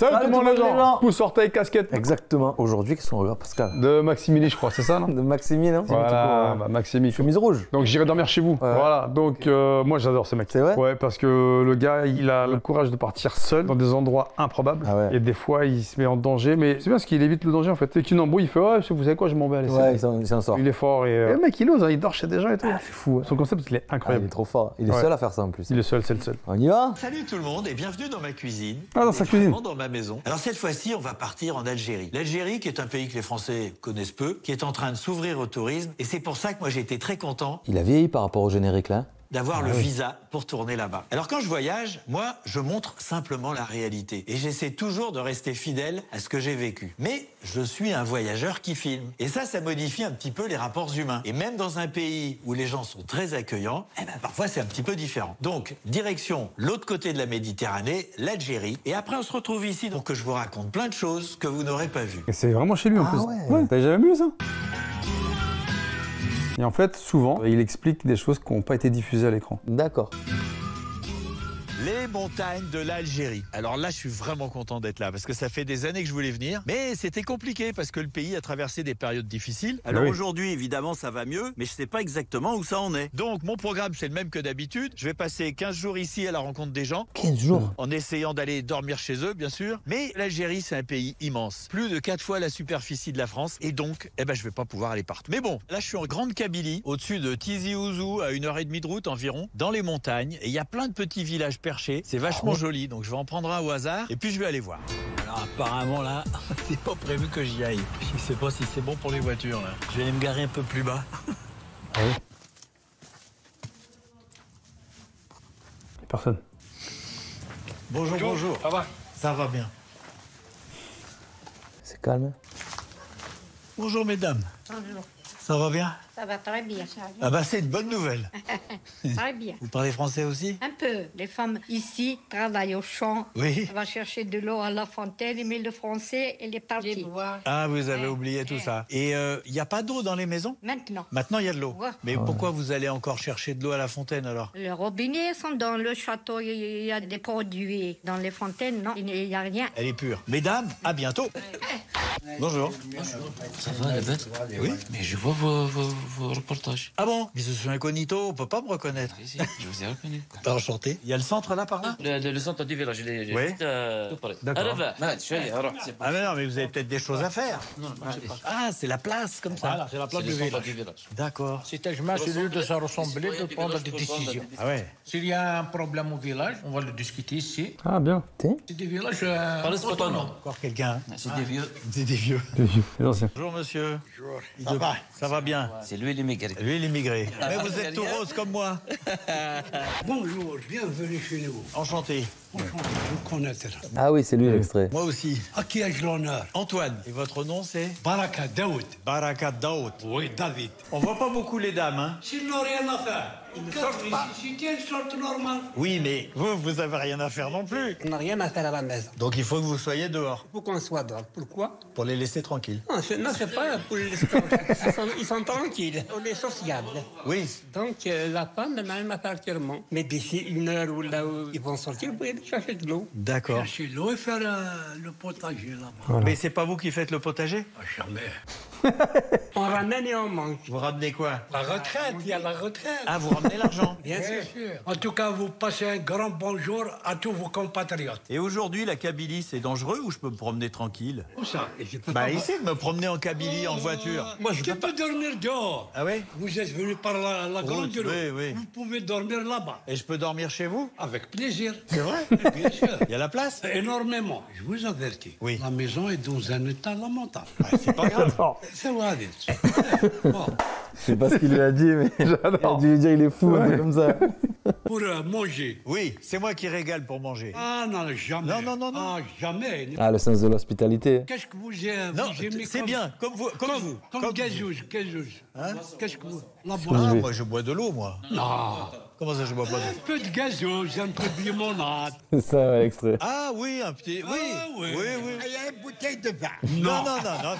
Salut tout le monde les gens. Pouce, orteil, casquette. Exactement. Aujourd'hui, qu'est-ce qu'on regarde, Pascal? De Maximili, je crois, c'est ça, non? De Maximi, non? Voilà, bah, Maximi. Chemise rouge. Donc j'irai dormir chez vous. Voilà, donc moi j'adore ce mec. C'est vrai? Ouais, parce que le gars, il a le courage de partir seul dans des endroits improbables. Ah ouais. Et des fois, il se met en danger, mais c'est bien parce qu'il évite le danger en fait. Dès qu'une embrouille, il fait ouais, vous savez quoi, je m'en vais aller. Ouais, il s'en sort. Il est fort et le mec, il ose, hein, il dort chez des gens et tout. C'est fou. Son concept, il est Ah, il incroyable. est trop fort. Il est seul à faire ça en plus. Il est seul, c'est le seul. On y va? Salut tout le monde et bienvenue dans ma cuisine. Ah, dans sa cuisine. Dans ma maison. Alors cette fois-ci, on va partir en Algérie. L'Algérie, qui est un pays que les Français connaissent peu, qui est en train de s'ouvrir au tourisme. Et c'est pour ça que moi j'ai été très content Il a vieilli par rapport au générique là. d'avoir le visa pour tourner là-bas. Alors quand je voyage, moi, je montre simplement la réalité. Et j'essaie toujours de rester fidèle à ce que j'ai vécu. Mais je suis un voyageur qui filme. Et ça modifie un petit peu les rapports humains. Et même dans un pays où les gens sont très accueillants, eh ben, parfois c'est un petit peu différent. Donc, direction l'autre côté de la Méditerranée, l'Algérie. Et après, on se retrouve ici pour que je vous raconte plein de choses que vous n'aurez pas vues. Et c'est vraiment chez lui en plus. Ouais, t'as jamais vu ça? Et en fait, souvent, il explique des choses qui n'ont pas été diffusées à l'écran. D'accord. Les montagnes de l'Algérie. Alors là, je suis vraiment content d'être là parce que ça fait des années que je voulais venir, mais c'était compliqué parce que le pays a traversé des périodes difficiles. Alors aujourd'hui, évidemment, ça va mieux, mais je sais pas exactement où ça en est. Donc mon programme, c'est le même que d'habitude. Je vais passer 15 jours ici à la rencontre des gens. 15 jours. En essayant d'aller dormir chez eux, bien sûr. Mais l'Algérie, c'est un pays immense. Plus de 4 fois la superficie de la France. Et donc, eh ben, je vais pas pouvoir aller partout. Mais bon, là, je suis en Grande Kabylie, au-dessus de Tizi Ouzou, à 1h30 de route environ, dans les montagnes. Et il y a plein de petits villages perchés. C'est vachement joli, donc je vais en prendre un au hasard et puis je vais aller voir. Alors apparemment là, c'est pas prévu que j'y aille. Je sais pas si c'est bon pour les voitures là. Je vais aller me garer un peu plus bas. Ah oui. Personne. Bonjour, bonjour. Ça va? Ça va bien. C'est calme. Bonjour mesdames. Bonjour. Ça va bien? Ça va très bien. Ah bah c'est une bonne nouvelle. Très bien. Vous parlez français aussi? Un peu. Les femmes ici travaillent au champ. Oui. On va chercher de l'eau à la fontaine, mais le français, elle est partie. Ah, vous avez oublié tout ça. Et il n'y a pas d'eau dans les maisons? Maintenant, Maintenant il y a de l'eau. Ouais. Mais pourquoi vous allez encore chercher de l'eau à la fontaine alors? les robinets sont dans le château. Il y a des produits. Dans les fontaines, non, il n'y a rien. Elle est pure. Mesdames, à bientôt. Bonjour. Ça va, la bête? Oui. Mais je vois vos reportages. Ah bon? Mais je suis incognito, on peut pas me reconnaître. Si, je vous ai reconnu. Enchanté. Il y a le centre là par là? Le centre du village, j'ai Oui. juste tout parlé. D'accord. Je suis allé, alors, c'est pas... Ah mais non, mais vous avez peut-être des choses à faire. Ah, c'est la place comme ça. Voilà, c'est la place C'est du le centre village. du village. D'accord. C'est un celui de se ressembler, de prendre des décisions. Ah ouais. S'il y a un problème au village, on va le discuter ici. Ah bien. C'est des villages Parlez spontanément. Encore quelqu'un? C'est des vieux. C'est des vieux. Les anciens. Bonjour monsieur. Bonjour. Ça va bien. C'est lui l'immigré. Lui l'immigré. Mais vous êtes tout rose comme moi. Bonjour, bienvenue chez nous. Enchanté. Enchanté de vous connaître. Ah oui, c'est lui l'extrait. Moi aussi. À qui ai-je l'honneur? Antoine. Et votre nom c'est? Baraka Daoud. Barakat Daoud. Oui, David. On voit pas beaucoup les dames, hein? S'ils n'ont rien à faire, ils ne sortent pas. Si ils sortent normal. Oui, mais vous avez rien à faire non plus. On n'a rien à faire à la maison. Donc il faut que vous soyez dehors. Faut qu'on soit dehors. Pourquoi? Pour les laisser tranquilles. Non, c'est pas pour les ils sont tranquilles. On est sociables. Oui. Donc la femme n'a même à partir. Mais d'ici une heure ou là où ils vont sortir, vous pouvez chercher de l'eau. D'accord. Chercher l'eau et faire le potager là-bas. Mais c'est pas vous qui faites le potager? Jamais. On ramène et on mange. Vous ramenez quoi? La retraite, il y a la retraite. Ah, vous ramenez l'argent? Bien sûr. En tout cas, vous passez un grand bonjour à tous vos compatriotes. Et aujourd'hui, la Kabylie, c'est dangereux ou je peux me promener tranquille? Où ça? Et je peux Bah pas- essayer de me promener en Kabylie en voiture. Moi, je peux dormir dehors. Ah ouais? Vous êtes venu par la grande Oui, route. oui. Vous pouvez dormir là-bas. Et je peux dormir chez vous? Avec plaisir. C'est vrai? Bien sûr. Il y a la place? Énormément. Je vous avertis. Oui. La maison est dans un état lamentable. C'est pas grave. C'est vrai. Bon, Je sais pas ce qu'il lui a dit, mais il a dû lui dire il est fou, un truc comme ça. pour manger. Oui, c'est moi qui régale pour manger. Ah non, jamais. Non. Ah, jamais. Ah, le sens de l'hospitalité. Qu'est-ce que vous aimez? Non, vous aimez c'est comme- bien, comme vous. Comme gazouze. Hein? Qu'est-ce que vous... La Ah, boisson. moi je bois de l'eau, moi. Non. Comment ça, je bois pas Un d'eau? peu de gazouze, un peu de limonade. C'est ça, ouais, l'extrait. Ah oui, un petit. Oui, Ah, oui. oui. Il y a une bouteille de vin. Non.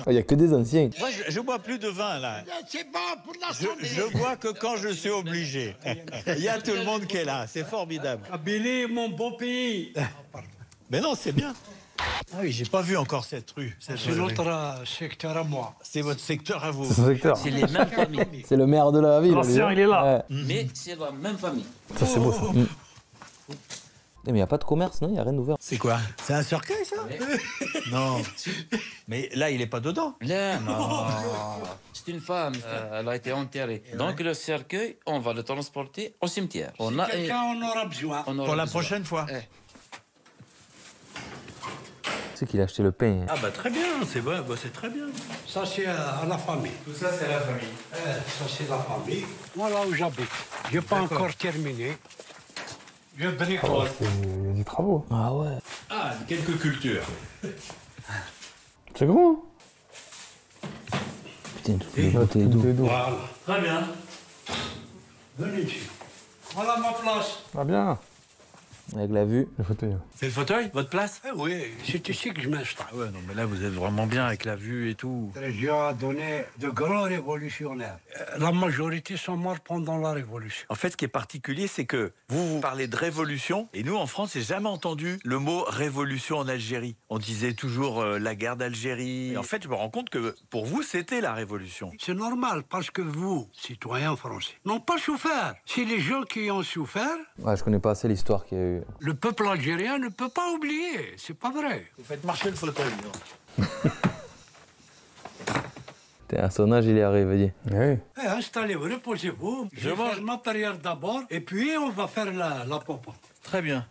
Il n'y a que des anciens. Moi, je bois plus de vin, là. C'est bon pour la Je bois que quand je suis obligé. Il y a tout le monde qui est là, c'est formidable. Kabylie, mon beau pays. Mais non, c'est bien. Ah oui, j'ai pas vu encore cette rue. C'est notre secteur à moi. C'est votre secteur à vous. C'est son secteur. C'est les mêmes familles. C'est le maire de la ville. L'ancien, lui. il est là. Ouais. Mais c'est la même famille. Ça, c'est beau, ça. Mais il n'y a pas de commerce, non? Il n'y a rien d'ouvert. C'est quoi? C'est un cercueil, ça? Non. Mais là, il est pas dedans. Là, non. C'est une femme. Elle a été enterrée. Donc le cercueil, on va le transporter au cimetière. On a Quelqu'un en aura besoin. on aura Pour la besoin. prochaine fois. Eh. Tu sais qu'il a acheté le pain. Ah bah très bien, c'est bon, bah, c'est très bien. Ça, c'est à la famille. Tout ça, c'est la famille. Ça, c'est la famille. Voilà où j'habite. Je n'ai pas encore terminé. Je bricole. Il y a des travaux. Ah ouais. Ah, quelques cultures. C'est grand, hein? Putain, toutes les bouteilles d'eau. Voilà. Très bien. Venez ici. Voilà ma place. Ah bien. Avec la vue. Le fauteuil. C'est le fauteuil, votre place? Eh oui, c'est ici que je m'installe. Ah ouais, non, mais là, vous êtes vraiment bien avec la vue et tout. La région a donné de grands révolutionnaires. La majorité sont morts pendant la Révolution. En fait, ce qui est particulier, c'est que vous parlez de révolution, et nous, en France, j'ai jamais entendu le mot révolution en Algérie. On disait toujours la guerre d'Algérie. Et en fait, je me rends compte que pour vous, c'était la révolution. C'est normal, parce que vous, citoyens français, n'ont pas souffert. C'est les gens qui ont souffert. Ouais, je connais pas assez l'histoire qu'il y a eu. Le peuple algérien ne peut pas oublier. C'est pas vrai. Vous faites marcher le fauteuil. Putain, à son âge, il est arrivé. Oui. Eh, installez-vous, reposez-vous. Je vais faire ma prière d'abord, et puis on va faire la popote. Très bien.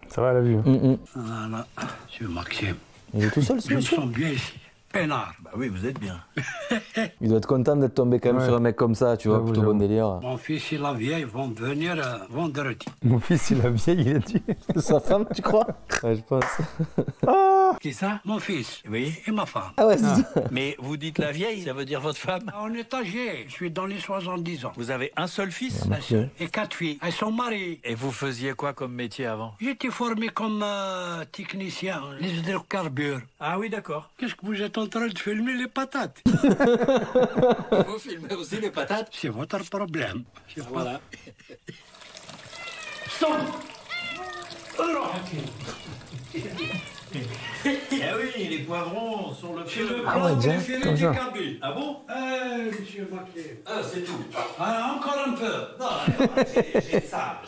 Ça va, la vue. Hein. Voilà, monsieur Maxime. Il est tout seul, ce Je me monsieur. sens bien ici. Peinard. Bah oui, vous êtes bien. Il doit être content d'être tombé quand même Ouais. sur un mec comme ça, tu vois, J'avoue, plutôt bon j'avoue. délire. Mon fils et la vieille vont venir vendredi. Mon fils, il a vieilli, il a dit. Sa femme, tu crois? Ouais, je pense. Qui ça? Mon fils Oui. et ma femme. Ah ouais, c'est ça. Mais vous dites la vieille, ça veut dire votre femme? On est âgé. Je suis dans les 70 ans. Vous avez un seul fils? Un seul. Et 4 filles. Elles sont mariées. Et vous faisiez quoi comme métier avant? J'étais formé comme technicien, les hydrocarbures. Ah oui, d'accord. Qu'est-ce que vous êtes en train de filmer les patates? Vous filmez aussi les patates? C'est votre problème. Voilà. Eh oui, les poivrons sur le feu. Ah ouais, déjà, comme ça. Ah bon? Monsieur Maxime. Ah, c'est tout. Encore un peu. Non, j'ai ça.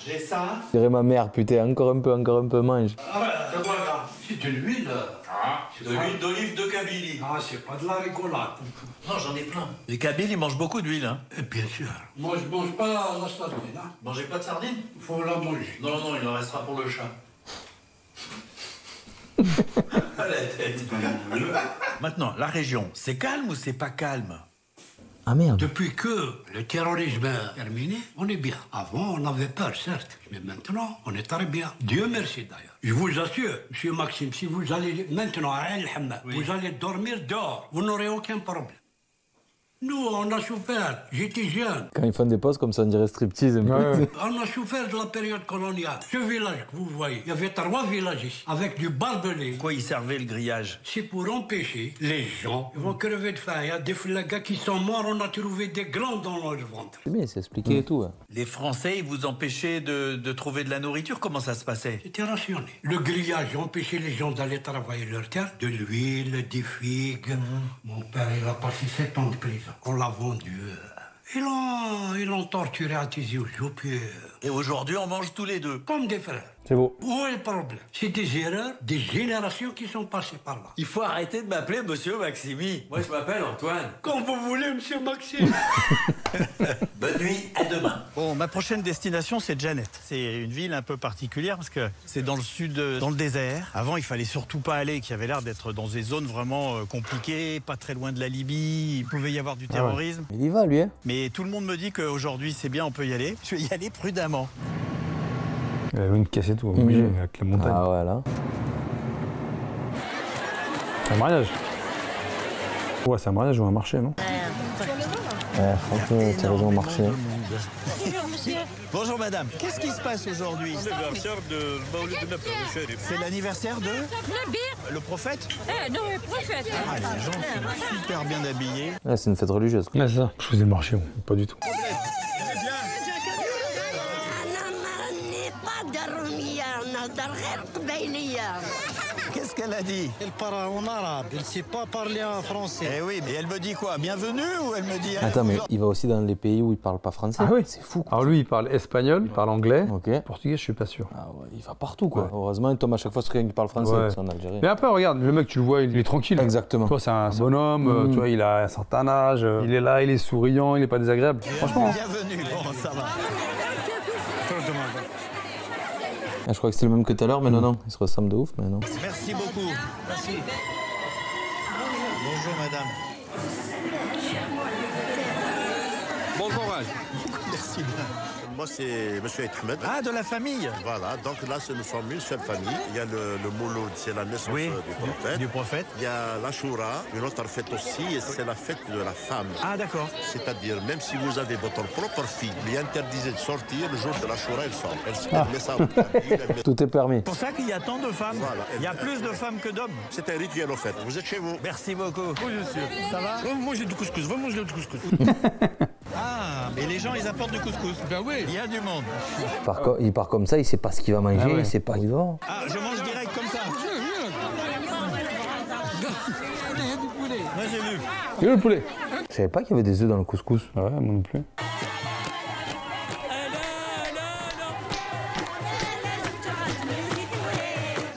Je dirais ma mère, putain, encore un peu, mange. C'est quoi là? C'est de l'huile. De l'huile d'olive de Kabylie. Ah, c'est pas de la rigolade. Non, j'en ai plein. Les Kabyles, ils mangent beaucoup d'huile, hein. Bien sûr. Moi, je mange pas la sardine. Hein. Mangez pas de sardines? Il faut la manger. Non, non, il en restera pour le chat. À la tête. Maintenant, la région, c'est calme ou c'est pas calme? Ah merde. Depuis que le terrorisme est terminé, on est bien. Avant, on avait peur, certes, mais maintenant, on est très bien. Dieu merci d'ailleurs. Je vous assure, monsieur Maxime, si vous allez maintenant à El Hammam, vous allez dormir dehors, vous n'aurez aucun problème. Nous, on a souffert. J'étais jeune. Quand ils font des pauses comme ça, on dirait striptease un peu. Ouais. On a souffert de la période coloniale. Ce village que vous voyez, il y avait 3 villages ici, avec du barbelé. Quoi, ils servaient le grillage? C'est pour empêcher les gens. Ils vont crever de faim. Il y a des gars qui sont morts, on a trouvé des glandes dans leur ventre. C'est bien, c'est expliqué et tout. Ouais. Les Français, ils vous empêchaient de trouver de la nourriture? Comment ça se passait? C'était rationné. Le grillage empêchait les gens d'aller travailler leur terre. De l'huile, des figues. Mon père, il a passé 7 ans de prison. On l'a vendu. Ils l'ont torturé à Tizi Ouzou, puis Et aujourd'hui, on mange tous les deux. comme des frères. C'est beau. Où est le problème? C'est des erreurs des générations qui sont passées par là. Il faut arrêter de m'appeler Monsieur Maximi. Moi, je m'appelle Antoine. Comme vous voulez, monsieur Maxime. Bonne nuit, à demain. Bon, ma prochaine destination, c'est Janet. C'est une ville un peu particulière parce que c'est dans le sud, dans le désert. Avant, il fallait surtout pas aller, qui avait l'air d'être dans des zones vraiment compliquées, pas très loin de la Libye. Il pouvait y avoir du terrorisme. Il y va, lui, hein. Mais tout le monde me dit qu'aujourd'hui, c'est bien, on peut y aller. Je vais y aller prudemment. Il y avait une caisse et tout, obligé, avec la montagne. Ah ouais, là. C'est un mariage. Ouais, c'est un mariage ou un marché, non? Ouais, franchement, t'as raison, marché. Bonjour madame, qu'est-ce qui se passe aujourd'hui? L'anniversaire de Maouloud Nabi, le shérif. C'est l'anniversaire de le prophète? Non, le prophète. Ah, les gens sont super bien habillés. Ouais, c'est une fête religieuse. Ouais, c'est ça. Je faisais le marché, moi. Pas du tout. Qu'est-ce qu'elle a dit? Elle parle en arabe, elle ne sait pas parler en français. Eh oui, mais elle me dit quoi? Bienvenue ou elle me dit... Attends, mais il va aussi dans les pays où il parle pas français. Ah oui. C'est fou. Alors lui, il parle espagnol, il parle anglais. Ok. Portugais, je suis pas sûr. Ah ouais, il va partout quoi. Ouais. Heureusement, il tombe à chaque fois sur quelqu'un qui parle français, Ouais. parce qu'en Algérie. Mais après, regarde, le mec, tu le vois, il est tranquille. Exactement. Toi, c'est un bonhomme, tu vois, il a un certain âge, il est là, il est souriant, il est pas désagréable. Franchement. Bienvenue, bon, ça va. Ah, je crois que c'est le même que tout à l'heure, mais non, il se ressemble de ouf, mais non. Merci beaucoup. Merci. Bonjour, madame. Bon courage. Merci bien. Moi, c'est M. Ahmed. Ah, de la famille. Voilà, donc là, nous sommes une seule famille. Il y a le Mouloud, c'est la naissance du prophète. Il y a l'Ashura, une autre fête aussi, et c'est la fête de la femme. Ah, d'accord. C'est-à-dire, même si vous avez votre propre fille, lui interdisez de sortir, le jour de l'Ashura, elle sort. Elle met ça au elle Tout est permis. C'est pour ça qu'il y a tant de femmes. Voilà. Il y a plus de femmes que d'hommes. C'est un rituel au fait. Vous êtes chez vous. Merci beaucoup. Oui, je suis. Ça va? Va manger du couscous, va manger du couscous. Ah, mais les gens, ils apportent du couscous. Ben oui. Il y a du monde. Il part comme ça, il sait pas ce qu'il va manger, Ah ouais. il sait pas il va. Ah, je mange direct comme ça. Moi, j'ai vu. Il est le poulet. Je savais pas qu'il y avait des œufs dans le couscous. Ouais, moi non plus.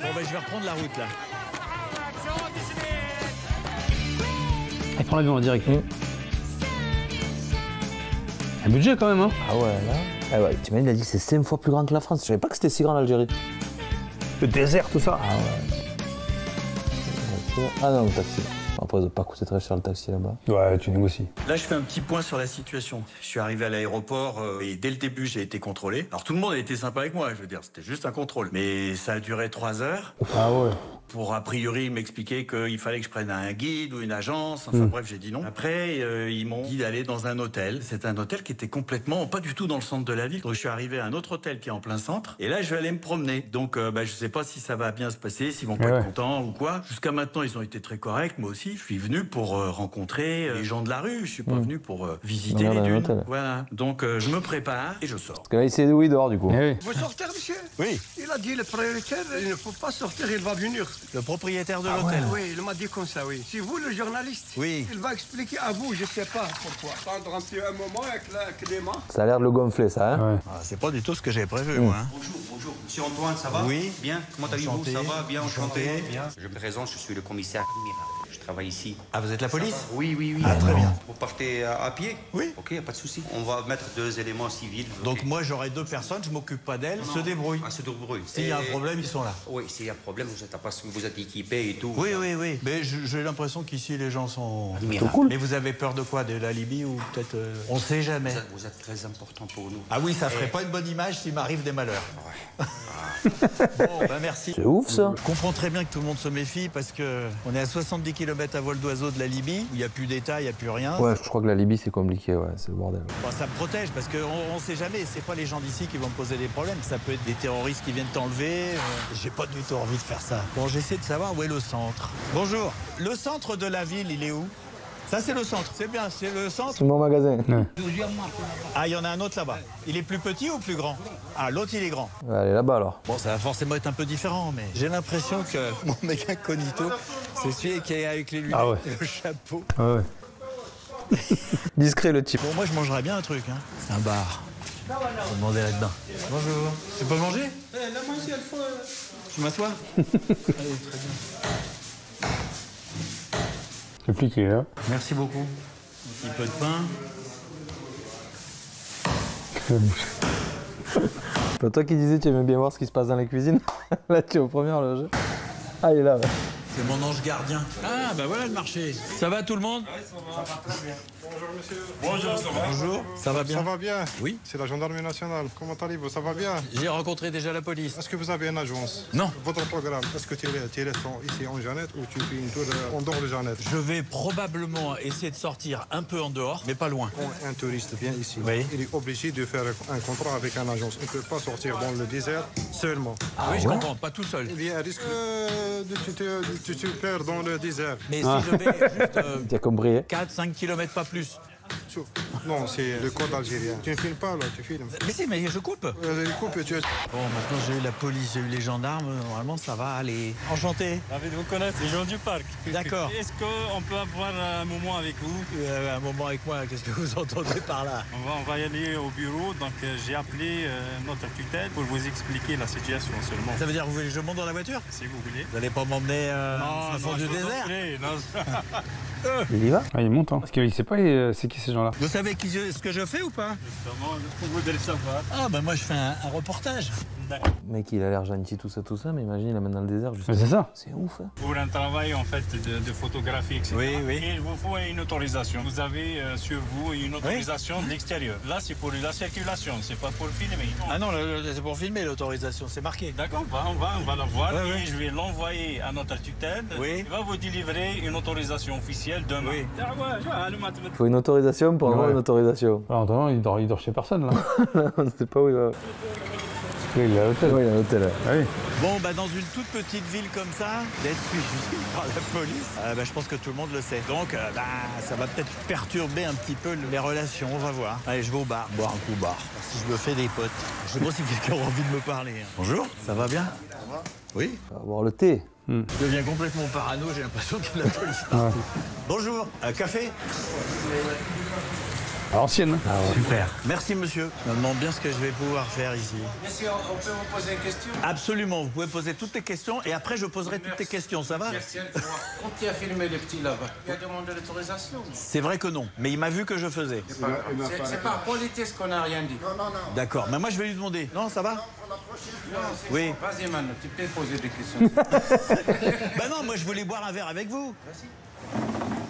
Bon, ben, je vais reprendre la route, là. Il prend l'avion en direct. Un budget quand même, hein. Ah ouais, là. Ah ouais, t'imagines, il a dit que c'est 5 fois plus grand que la France. Je savais pas que c'était si grand l'Algérie. Le désert, tout ça. Ah ouais. Ah non, le taxi. Après, ça doit pas coûter très cher le taxi là-bas. Ouais, tu négocies. Là, je fais un petit point sur la situation. Je suis arrivé à l'aéroport et dès le début, j'ai été contrôlé. Alors, tout le monde a été sympa avec moi, je veux dire, c'était juste un contrôle. Mais ça a duré 3 heures. Ah ouais. Pour, a priori, m'expliquer qu'il fallait que je prenne un guide ou une agence. Enfin, bref, j'ai dit non. Après, ils m'ont dit d'aller dans un hôtel. C'est un hôtel qui était complètement, pas du tout dans le centre de la ville. Donc, je suis arrivé à un autre hôtel qui est en plein centre. Et là, je vais aller me promener. Donc, je sais pas si ça va bien se passer, s'ils vont pas être contents ou quoi. Jusqu'à maintenant, ils ont été très corrects. Moi aussi, je suis venu pour rencontrer les gens de la rue. Je suis pas venu pour visiter les dunes. Voilà. Donc, je me prépare et je sors. Parce que là, il sait d'où il dort, du coup. Eh oui. Vous sortez, monsieur? Oui. Il a dit le propriétaire, il ne faut pas sortir, il va venir. Le propriétaire de l'hôtel. Oui, il m'a dit comme ça, oui. C'est vous le journaliste? Oui. Il va expliquer à vous, je sais pas pourquoi. Prendre un moment avec les mains. Ça a l'air de le gonfler, ça, hein. Ouais. Ah, c'est pas du tout ce que j'avais prévu, moi. Hein. Bonjour. Monsieur Antoine, ça va? Oui. Bien. Comment allez-vous? Enchanté. Ça va? Bien, enchanté. Bien. Je me présente, je suis le commissaire Mira. Je travaille ici. Ah, vous êtes la police? Oui. Ah, très bien. Vous partez à pied? Oui. Ok, pas de souci. On va mettre 2 éléments civils. Donc moi j'aurai 2 personnes, je m'occupe pas d'elles, se débrouillent. Ah, se débrouille. S'il y a un problème, ils sont là. Oui, s'il y a un problème, vous êtes équipés et tout. Oui. Mais j'ai l'impression qu'ici les gens sont admirables. cool. Mais vous avez peur de quoi? De la Libye ou peut-être on sait jamais. Vous êtes très important pour nous. Ah oui, ça ferait pas une bonne image s'il m'arrive des malheurs. Bon, merci. C'est ouf, ça. Je comprends très bien que tout le monde se méfie parce que on est à 70 km à vol d'oiseau de la Libye, où il n'y a plus d'État, il n'y a plus rien. Ouais, je crois que la Libye, c'est compliqué, ouais, c'est le bordel. Bon, ça me protège parce qu'on ne sait jamais. C'est pas les gens d'ici qui vont me poser des problèmes. Ça peut être des terroristes qui viennent t'enlever. J'ai pas du tout envie de faire ça. Bon, j'essaie de savoir où est le centre. Bonjour. Le centre de la ville, il est où? Ça, c'est le centre. C'est bien, c'est le centre. C'est mon magasin. Ouais. Ah, il y en a un autre là-bas. Il est plus petit ou plus grand? Ah, l'autre, il est grand. Allez, là-bas, alors. Bon, ça va forcément être un peu différent, mais j'ai l'impression que mon mec incognito, c'est celui qui est avec les lunettes et le chapeau. Ah ouais. Discret, le type. Bon, moi, je mangerais bien un truc, hein. Un bar. On va demander là-dedans. Bonjour. Tu peux manger? La manger, il faut... Tu m'assois? Allez, très bien. C'est pliqué, hein. Merci beaucoup. Un petit peu de pain. Bah, toi qui disais tu aimais bien voir ce qui se passe dans les cuisines, là tu es au premier loge. Ah, il est là, ouais. C'est mon ange gardien. Ah, bah voilà le marché. Ça va tout le monde? Bonjour monsieur. Bonjour, ça va? Bonjour. Ça va bien? Ça va bien? Oui. C'est la gendarmerie nationale. Comment allez-vous? Ça va bien? J'ai rencontré déjà la police. Est-ce que vous avez une agence? Non. Votre programme, est-ce que tu es ici en Jeannette ou tu fais une tour en dehors de Jeannette? Je vais probablement essayer de sortir un peu en dehors, mais pas loin. Quand un touriste vient ici, Oui. il est obligé de faire un contrat avec une agence. Il ne peut pas sortir dans le désert seulement. Ah oui, je comprends, pas tout seul. Il y a un risque de te perdre dans le désert. Mais si je vais juste Tu as compris, hein? 4-5 km, pas plus. Non, c'est le code algérien. Tu ne filmes pas, là, tu filmes. Mais si, mais je coupe. Coupe, tu... Bon, maintenant j'ai eu la police, j'ai eu les gendarmes, normalement ça va aller. Enchanté. Ravi de vous connaître, les gens du parc. D'accord. Est-ce qu'on peut avoir un moment avec vous? Un moment avec moi, qu'est-ce que vous entendez par là? On va y aller au bureau, donc j'ai appelé notre tutelle pour vous expliquer la situation seulement. Ça veut dire que vous voulez que je monte dans la voiture? Si vous voulez. Vous n'allez pas m'emmener au fond du désert? Il y va? Ah, il monte, hein. Parce qu'il sait pas c'est qui ces gens-là. Vous savez ce que je fais ou pas? Justement, vous devez le savoir. Ah, bah moi je fais un reportage. Le mec, il a l'air gentil, tout ça, mais imagine, il l'amène dans le désert. Mais c'est ça. C'est ouf. Hein. Pour un travail en fait de photographie, etc. Oui, oui. Il vous faut une autorisation. Vous avez sur vous une autorisation de l'extérieur. Là, c'est pour la circulation, c'est pas pour filmer. Ah non, c'est pour filmer l'autorisation, c'est marqué. D'accord, on va la voir et je vais l'envoyer à notre tutelle. Oui. Il va vous délivrer une autorisation officielle demain. Oui. Il faut une autorisation pour avoir une autorisation. Alors, attends, il dort chez personne, là. On ne sait pas où il va. Oui, il est à l'hôtel. Oui, il est à l'hôtel. Ah oui. Bon, bah dans une toute petite ville comme ça, d'être suivi par la police, je pense que tout le monde le sait. Donc, ça va peut-être perturber un petit peu les relations, on va voir. Allez, je vais au bar, boire un coup au bar. Si je me fais des potes. Je sais pas si quelqu'un a envie de me parler. Hein. Bonjour, ça va bien? Ça va? Oui. On va boire le thé. Je deviens complètement parano, j'ai l'impression qu'il y a la police partout. Bonjour, café? À l'ancienne. Ah ouais. Super. Merci monsieur. Je me demande bien ce que je vais pouvoir faire ici. Monsieur, on peut vous poser une question? Absolument, vous pouvez poser toutes les questions et après je poserai toutes les questions, ça va? Merci. Quand tu as filmé les petits là-bas, il a demandé l'autorisation? C'est vrai que non, mais il m'a vu que je faisais. C'est par politesse qu'on n'a rien dit. Non. D'accord, mais moi je vais lui demander. Non, ça va? Oui. Vas-y Manu, tu peux poser des questions. Bah non, moi je voulais boire un verre avec vous. Vas-y.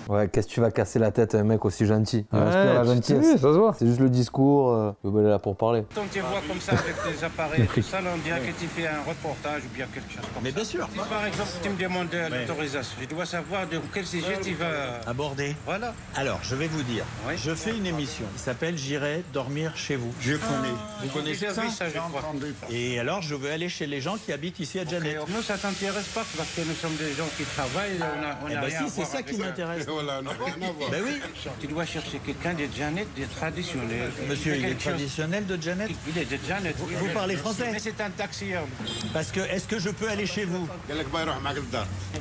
Ouais, qu'est-ce que tu vas casser la tête à un mec aussi gentil? Ouais, la gentillesse. Oui, ça se voit. C'est juste le discours. Il est là pour parler. Quand tu vois comme ça avec tes appareils, tout ça, on dirait que tu fais un reportage ou bien quelque chose comme ça. Mais bien sûr. Si par exemple tu me demandais l'autorisation, je dois savoir de quel sujet tu vas aborder. Voilà. Alors, je vais vous dire. Oui. Je fais une émission qui s'appelle J'irai dormir chez vous. Je connais. Vous connaissez ça? Oui, ça je crois. Et alors, je veux aller chez les gens qui habitent ici à Janet. Nous, ça t'intéresse pas parce que nous sommes des gens qui travaillent. On a rien à si, c'est voir ça qui m'intéresse. Voilà, on n'a rien à voir. Ben oui. Tu dois chercher quelqu'un de Janet, de traditionnel. Monsieur, il est traditionnel de Janet? Il est de Janet. Vous parlez français? Mais c'est un taxieur. Parce que, est-ce que je peux aller chez vous?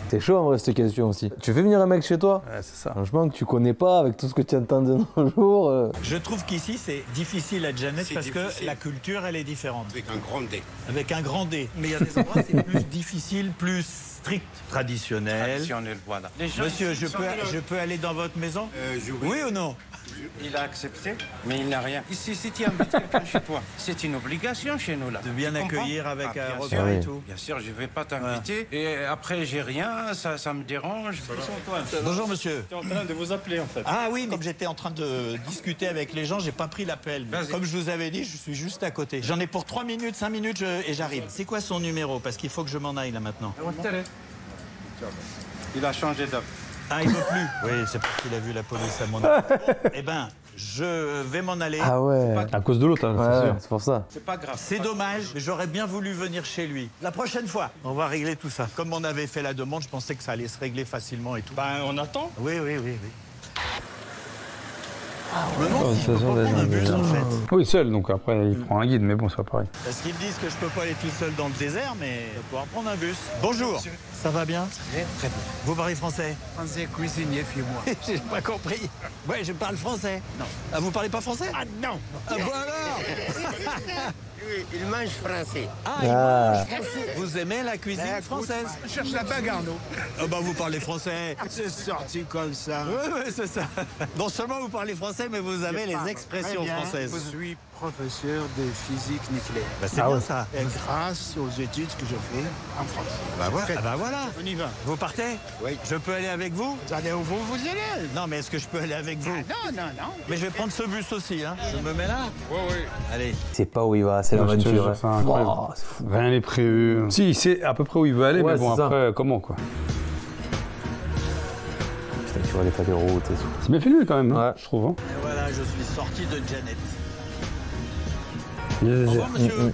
C'est chaud en vrai cette question aussi. Tu fais venir un mec chez toi? Ouais, c'est ça. Franchement, que tu connais pas avec tout ce que tu entends de nos jours. Je trouve qu'ici, c'est difficile à Janet parce que la culture, elle est différente. Avec un grand D. Avec un grand D. Mais il y a des endroits, c'est plus difficile, plus strict, traditionnel. Traditionnel, voilà. Monsieur, je peux aller dans votre maison? Oui ou non? Il a accepté, mais il n'a rien. Ici, si tu invites quelqu'un chez toi, c'est une obligation chez nous là. De bien accueillir avec un repas sûr, et tout. Bien sûr, je ne vais pas t'inviter. Et après, j'ai rien, ça me dérange. Bonjour monsieur. J'étais en train de vous appeler en fait. Ah oui, comme j'étais en train de discuter avec les gens, j'ai pas pris l'appel. Comme je vous avais dit, je suis juste à côté. J'en ai pour 3 minutes, 5 minutes et j'arrive. C'est quoi son numéro? Parce qu'il faut que je m'en aille là maintenant. Il a changé d'homme. Ah, il veut plus. Oui, c'est parce qu'il a vu la police à mon âge. Eh ben, je vais m'en aller. Ah ouais. À cause de l'autre, hein, c'est sûr. C'est pour ça. C'est pas grave. C'est dommage, mais j'aurais bien voulu venir chez lui. La prochaine fois, on va régler tout ça. Comme on avait fait la demande, je pensais que ça allait se régler facilement et tout. Ben, on attend. Oui. Oh, ça sent déjà un bus, en fait. Oui, seul, donc après il prend un guide, mais bon, c'est pas pareil. Parce qu'ils me disent que je peux pas aller tout seul dans le désert, mais je vais pouvoir prendre un bus. Bonjour, ça va bien? Très bien. Vous parlez français? Français cuisinier, fais-moi. J'ai pas compris. Ouais, je parle français. Non. Ah, vous parlez pas français? Ah non. Ah bon alors? Il mange français. Ah, il mange français. Vous aimez la cuisine française? On cherche la bagarre, nous. Ah bah vous parlez français. C'est sorti comme ça. Oui, c'est ça. Non seulement vous parlez français, mais vous avez les expressions françaises. Je suis professeur de physique nucléaire. Bah, c'est bien ça. Et grâce aux études que je fais en France. Bah voilà. Ah bah voilà. On y va. Vous partez? Oui. Je peux aller avec vous? Vous allez où vous y allez? Non, mais est-ce que je peux aller avec vous? Ah, non. Mais je vais prendre ce bus aussi, hein. Je me mets là? Oui. Allez. C'est pas où il va, c'est l'aventure. C'est incroyable. Oh, c'est fou. Rien n'est prévu. Si, il sait à peu près où il veut aller, Ouais, mais bon, c'est ça. après, comment quoi. Putain, tu vois l'état des routes et tout. C'est bien filmé quand même, hein, Ouais. je trouve. Hein. Et voilà, je suis sorti de Janet. Yes. Au revoir, monsieur.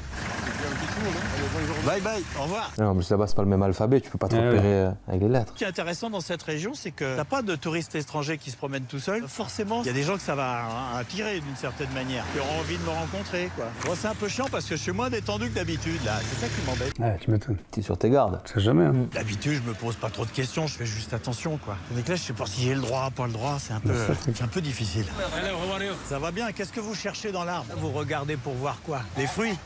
Bye bye, au revoir. Non, mais là-bas, c'est pas le même alphabet, tu peux pas te repérer avec les lettres. Ce qui est intéressant dans cette région, c'est que t'as pas de touristes étrangers qui se promènent tout seuls. Forcément, il y a des gens que ça va attirer d'une certaine manière, qui auront envie de me rencontrer, quoi. Bon, c'est un peu chiant parce que je suis moins détendu que d'habitude, là. C'est ça qui m'embête. Ouais, tu m'étonnes. T'es sur tes gardes. C'est jamais. Hein. D'habitude, je me pose pas trop de questions, je fais juste attention, quoi. Tandis que là, je sais pas si j'ai le droit, pas le droit, c'est un peu difficile. Ça va bien, qu'est-ce que vous cherchez dans l'arbre? Vous regardez pour voir quoi? Les fruits?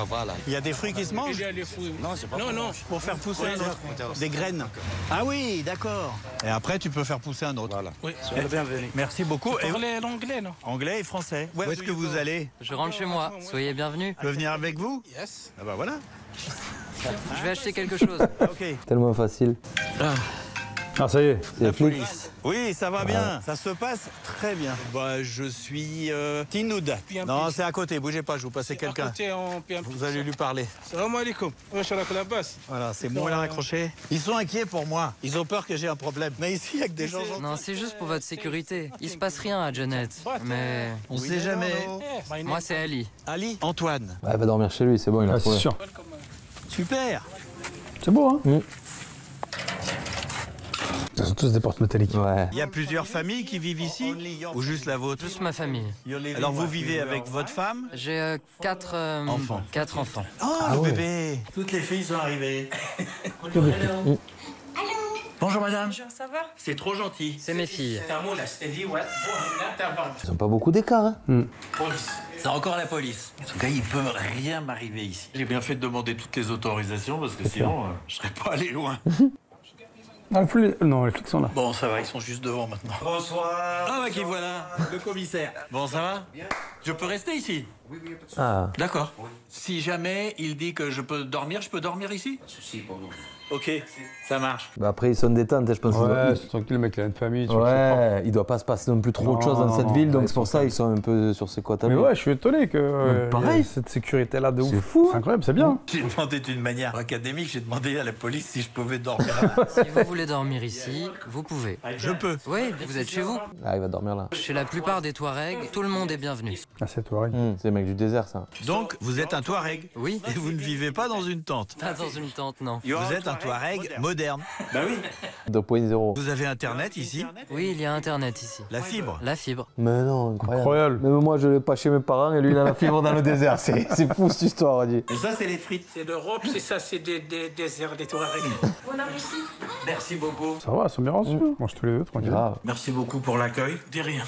Voilà. Il y a des fruits qui se mangent? Il y a les fruits. Non, c'est pas Non, pour faire pousser un autre. Des graines. Ah oui, d'accord. Et après, tu peux faire pousser un autre. Voilà. Oui, soyez le bienvenu. Merci beaucoup. Vous parlez l'anglais, non? Anglais et français. Où est-ce que vous allez? Je rentre chez moi. Soyez bienvenus. Je peux venir avec vous? Yes. Ah bah voilà. Je vais acheter quelque chose. Ok. Tellement facile. Ah, ça y est. C'est les flics. Oui, ça va bien. Ça se passe très bien. Bah, je suis Tinoud. Non, c'est à côté. Bougez pas, je vous passer quelqu'un. Vous allez lui parler. Salam alaikum. Voilà, c'est bon, il a raccroché. Ils sont inquiets pour moi. Ils ont peur que j'ai un problème. Mais ici, il y a que des gens. Non, c'est juste pour votre sécurité. Il se passe rien à Janet. Mais On sait jamais. moi, c'est Ali. Ali, Antoine. Ouais, il va dormir chez lui, c'est bon, il a Ah, c'est trouvé. sûr. Super. C'est beau, hein? Ce sont tous des portes métalliques. Ouais. Il y a plusieurs familles qui vivent ici ou juste la vôtre? Juste ma famille. Alors vous vivez avec votre femme? J'ai 4 enfants. 4 enfants. Oh, le bébé. Toutes les filles sont arrivées. Bonjour madame. Bonjour, ça va? C'est trop gentil. C'est mes filles. Ils ont pas beaucoup d'écart, hein. Police. C'est encore la police. En tout cas, il peut rien m'arriver ici. J'ai bien fait de demander toutes les autorisations parce que sinon, je serais pas allé loin. Ah, non, les flics sont là. Bon, ça va, ils sont juste devant maintenant. Bonsoir. Ah bah qui voilà, le commissaire. Bon, ça va? Je peux rester ici? Oui, oui, pas de souci. Ah. D'accord. Si jamais il dit que je peux dormir ici? Pas de souci pour nous. Ok, ça marche. Bah après, ils sont détentes, je pense. Ouais, c'est tranquille, le mec, il a une famille. Tu vois, Ouais, il doit pas se passer non plus trop de choses dans cette ville, donc c'est pour ça qu'ils sont un peu sur ses quotas. mais ouais, je suis étonné que pareil. y ait cette sécurité-là de ouf. C'est fou. C'est incroyable, c'est bien. J'ai demandé d'une manière académique, j'ai demandé à la police si je pouvais dormir. Si vous voulez dormir ici, vous pouvez. Je peux. Oui, vous êtes chez vous. Ah, il va dormir là. Chez la plupart des Touaregs, tout le monde est bienvenu. Ah, c'est toi, C'est le mec du désert, ça. Donc, vous êtes un Touareg? Oui. Et vous ne vivez pas dans une tente? Pas dans une tente, non. Vous êtes un Touareg moderne. Bah oui. 2.0. Vous avez Internet ici? Oui, il y a Internet ici. La fibre? La fibre. Mais non, incroyable. Incroyable. Même moi, je l'ai pas chez mes parents et lui, il a la fibre dans le désert. C'est fou cette histoire, on dit. Et ça, c'est les frites. C'est l'Europe, c'est ça, c'est des déserts, des Touaregs. Bon appétit. Merci beaucoup. Ça va, ils sont bien reçus. Mange tous les deux, tranquille. Grave. Merci beaucoup pour l'accueil. De rien.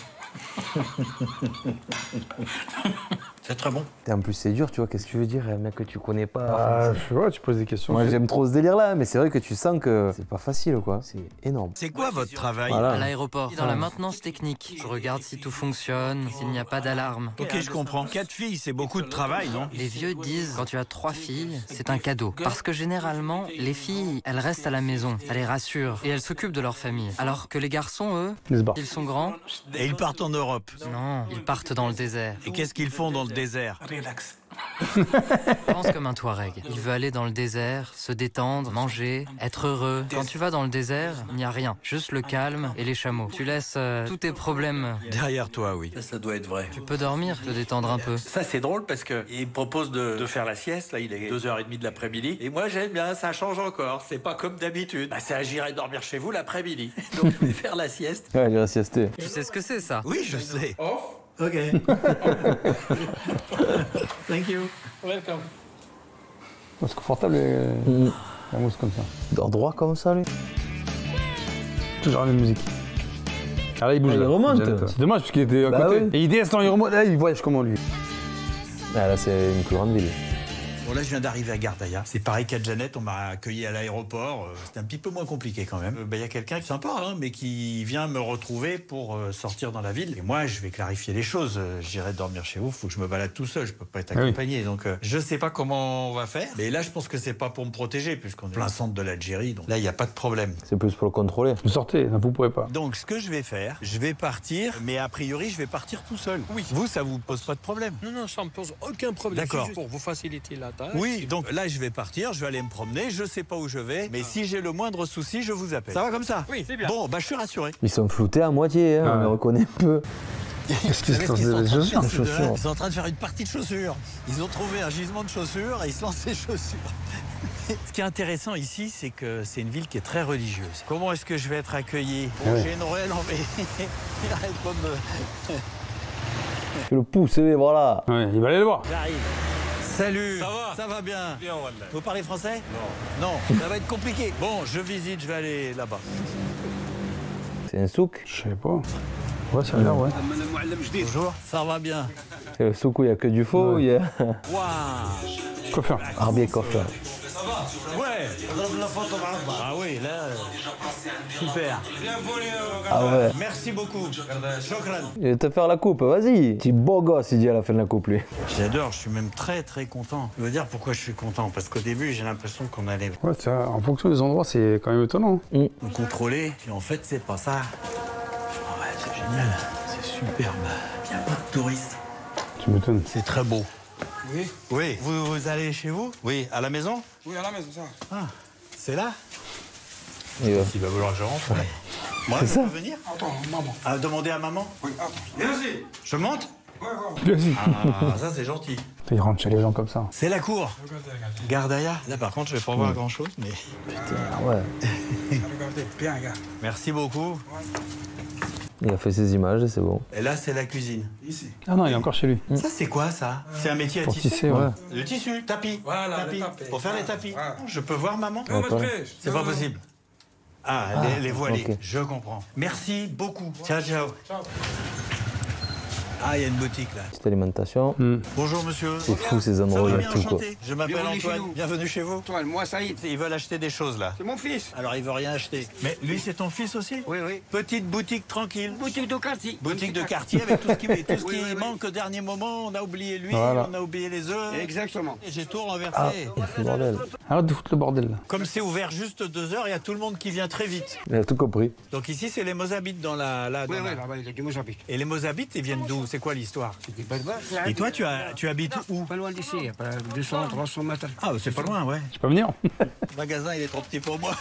C'est très bon. Et en plus, c'est dur, tu vois. Qu'est-ce que tu veux dire, un mec que tu connais pas? Ah, je vois, tu poses des questions. Moi, j'aime trop ce délire-là, mais c'est vrai que tu sens que c'est pas facile, quoi. C'est énorme. C'est quoi votre travail? Voilà. À l'aéroport, dans la maintenance technique. Je regarde si tout fonctionne, s'il n'y a pas d'alarme. Ok, je comprends. 4 filles, c'est beaucoup de travail, non? Les vieux disent, quand tu as 3 filles, c'est un cadeau. Parce que généralement, les filles, elles restent à la maison, ça les rassure, et elles s'occupent de leur famille. Alors que les garçons, eux, ils sont grands. Et ils partent en Europe? Non, ils partent dans le désert. Et qu'est-ce qu'ils font dans le désert? Relax. Pense comme un Touareg. Il veut aller dans le désert, se détendre, manger, être heureux. Quand tu vas dans le désert, il n'y a rien. Juste le calme et les chameaux. Tu laisses tous tes problèmes Derrière toi, oui. Ça doit être vrai. Tu peux dormir, te détendre un peu. Ça, c'est drôle parce que il me propose de faire la sieste. Là, il est 2h30 de l'après-midi. Et moi, j'aime bien, ça change encore. C'est pas comme d'habitude. Bah, c'est j'irai dormir chez vous l'après-midi. Donc, je vais faire la sieste. Ouais, j'irai siester. Tu sais ce que c'est, ça? Oui, je sais. Off. Ok. Thank you. Welcome. C'est confortable, la mousse comme ça. Il dort droit comme ça, lui. Toujours la même musique. Ah là, il bouge. Il là. remonte. C'est dommage parce qu'il était à Bah côté. oui. Et il descend, il remonte. Là, il voyage comment lui? Ah, là, c'est une plus grande ville. Bon, là, je viens d'arriver à Gardaïa. C'est pareil qu'à Janet, on m'a accueilli à l'aéroport. C'était un petit peu moins compliqué quand même. Il y a quelqu'un qui est sympa, hein, mais qui vient me retrouver pour sortir dans la ville. Et moi, je vais clarifier les choses. J'irai dormir chez vous. Faut que je me balade tout seul. Je peux pas être accompagné. Donc, je sais pas comment on va faire. Mais là, je pense que c'est pas pour me protéger, puisqu'on est plein centre de l'Algérie. Donc là, il n'y a pas de problème. C'est plus pour le contrôler. Vous sortez, vous pouvez pas. Donc, ce que je vais faire, je vais partir, mais a priori, je vais partir tout seul. Oui. Vous, ça vous pose pas de problème? Non, non, ça me pose aucun problème. D'accord. C'est juste pour vous faciliter la tâche. Oui, donc là, je vais partir, je vais aller me promener, je sais pas où je vais, mais si j'ai le moindre souci, je vous appelle. Ça va comme ça? Oui, c'est bien. Bon, bah je suis rassuré. Ils sont floutés à moitié, hein, on les reconnaît peu. Qu'est-ce qui se passe Ils sont en des train de chaussures? faire de- Ils sont en train de faire une partie de chaussures. Ils ont trouvé un gisement de chaussures et ils se lancent ces chaussures. Ce qui est intéressant ici, c'est que c'est une ville qui est très religieuse. Comment est-ce que je vais être accueilli? Bon, Ouais. j'ai Noël en il arrête pas de me... Tu le pousses, voilà. Ouais, il va aller le voir. J'arrive. Salut. Ça va? Ça va bien. Bien, Wallah. Vous parlez français? Non. Non, ça va être compliqué. Bon, je visite, je vais aller là-bas. C'est un souk. Je sais pas. Ouais, ça a l'air, ouais. Bonjour. Ça va bien. C'est le souk où il n'y a que du faux, il y a Waouh. Coiffeur. Arbier coiffeur. Ouais. Ah oui, là, super. Ah ouais. Merci beaucoup. Shukran. Il va te faire la coupe, vas-y. Petit beau gosse, il dit à la fin de la coupe, lui. J'adore, je suis même très très content. Je veux dire pourquoi je suis content, parce qu'au début j'ai l'impression qu'on allait Ouais, ça, en fonction des endroits, c'est quand même étonnant. me contrôler, et en fait c'est pas ça. Ah ouais, c'est génial, c'est superbe. Il n'y a pas de touristes. Tu m'étonnes. C'est très beau. Oui. Oui, vous allez chez vous? Oui, à la maison? Oui, à la maison, ça. Ah, c'est là? Il va. Il va vouloir que je rentre. Moi, C'est je ça. peux venir? Attends, maman. À demander à maman? Oui, attends. Vas-y. Je monte? Vas-y. Ah, ça c'est gentil. Il rentre chez les gens comme ça. C'est la cour. Gardaïa. Là par contre je vais pas voir grand chose, mais... Ah ouais. Regardez, bien, regarde. Merci beaucoup. Il a fait ses images et c'est bon. Et là c'est la cuisine. Ici. Ah non, il est encore chez lui. Ça c'est quoi ça? C'est un métier à Pour tisser? tisser, ouais. Le tissu, tapis. Voilà, tapis. le tapis. Pour faire les tapis. Ah. Je peux voir maman? Non, pas. mais prêche. C'est pas possible. Ah, les voilées. ok. Je comprends. Merci beaucoup. Ciao, ciao. Ah, il y a une boutique là. Petite alimentation. Bonjour monsieur. C'est fou ces Ça endroits, va il y bien, a tout quoi. enchanté. Je m'appelle Bienvenue chez Antoine. nous. Bienvenue chez vous. Antoine, moi, Saïd. Ils veulent acheter des choses là. C'est mon fils. Alors il veut rien acheter. Mais lui c'est ton fils aussi? Oui, oui. Petite boutique tranquille. Boutique de quartier. Boutique de quartier avec tout ce qui, tout ce Oui, qui oui, oui. manque au dernier moment. On a oublié l'huile, Voilà. on a oublié les œufs. Exactement. Et j'ai tout renversé. Ah, il fait le bordel. Arrête de foutre le bordel là. Comme c'est ouvert juste 2 heures, il y a tout le monde qui vient très vite. Il a tout compris. Donc ici c'est les Mozabites dans la... Oui, oui, là-bas, il y a du Mozambique. Et les Mozabites, ils viennent d'où? C'est quoi l'histoire? C'est des belles vaches. Et toi tu habites où? Pas loin d'ici, à peu près 200, 300 mètres. Ah c'est pas loin, ouais. Je peux venir? Le magasin il est trop petit pour moi.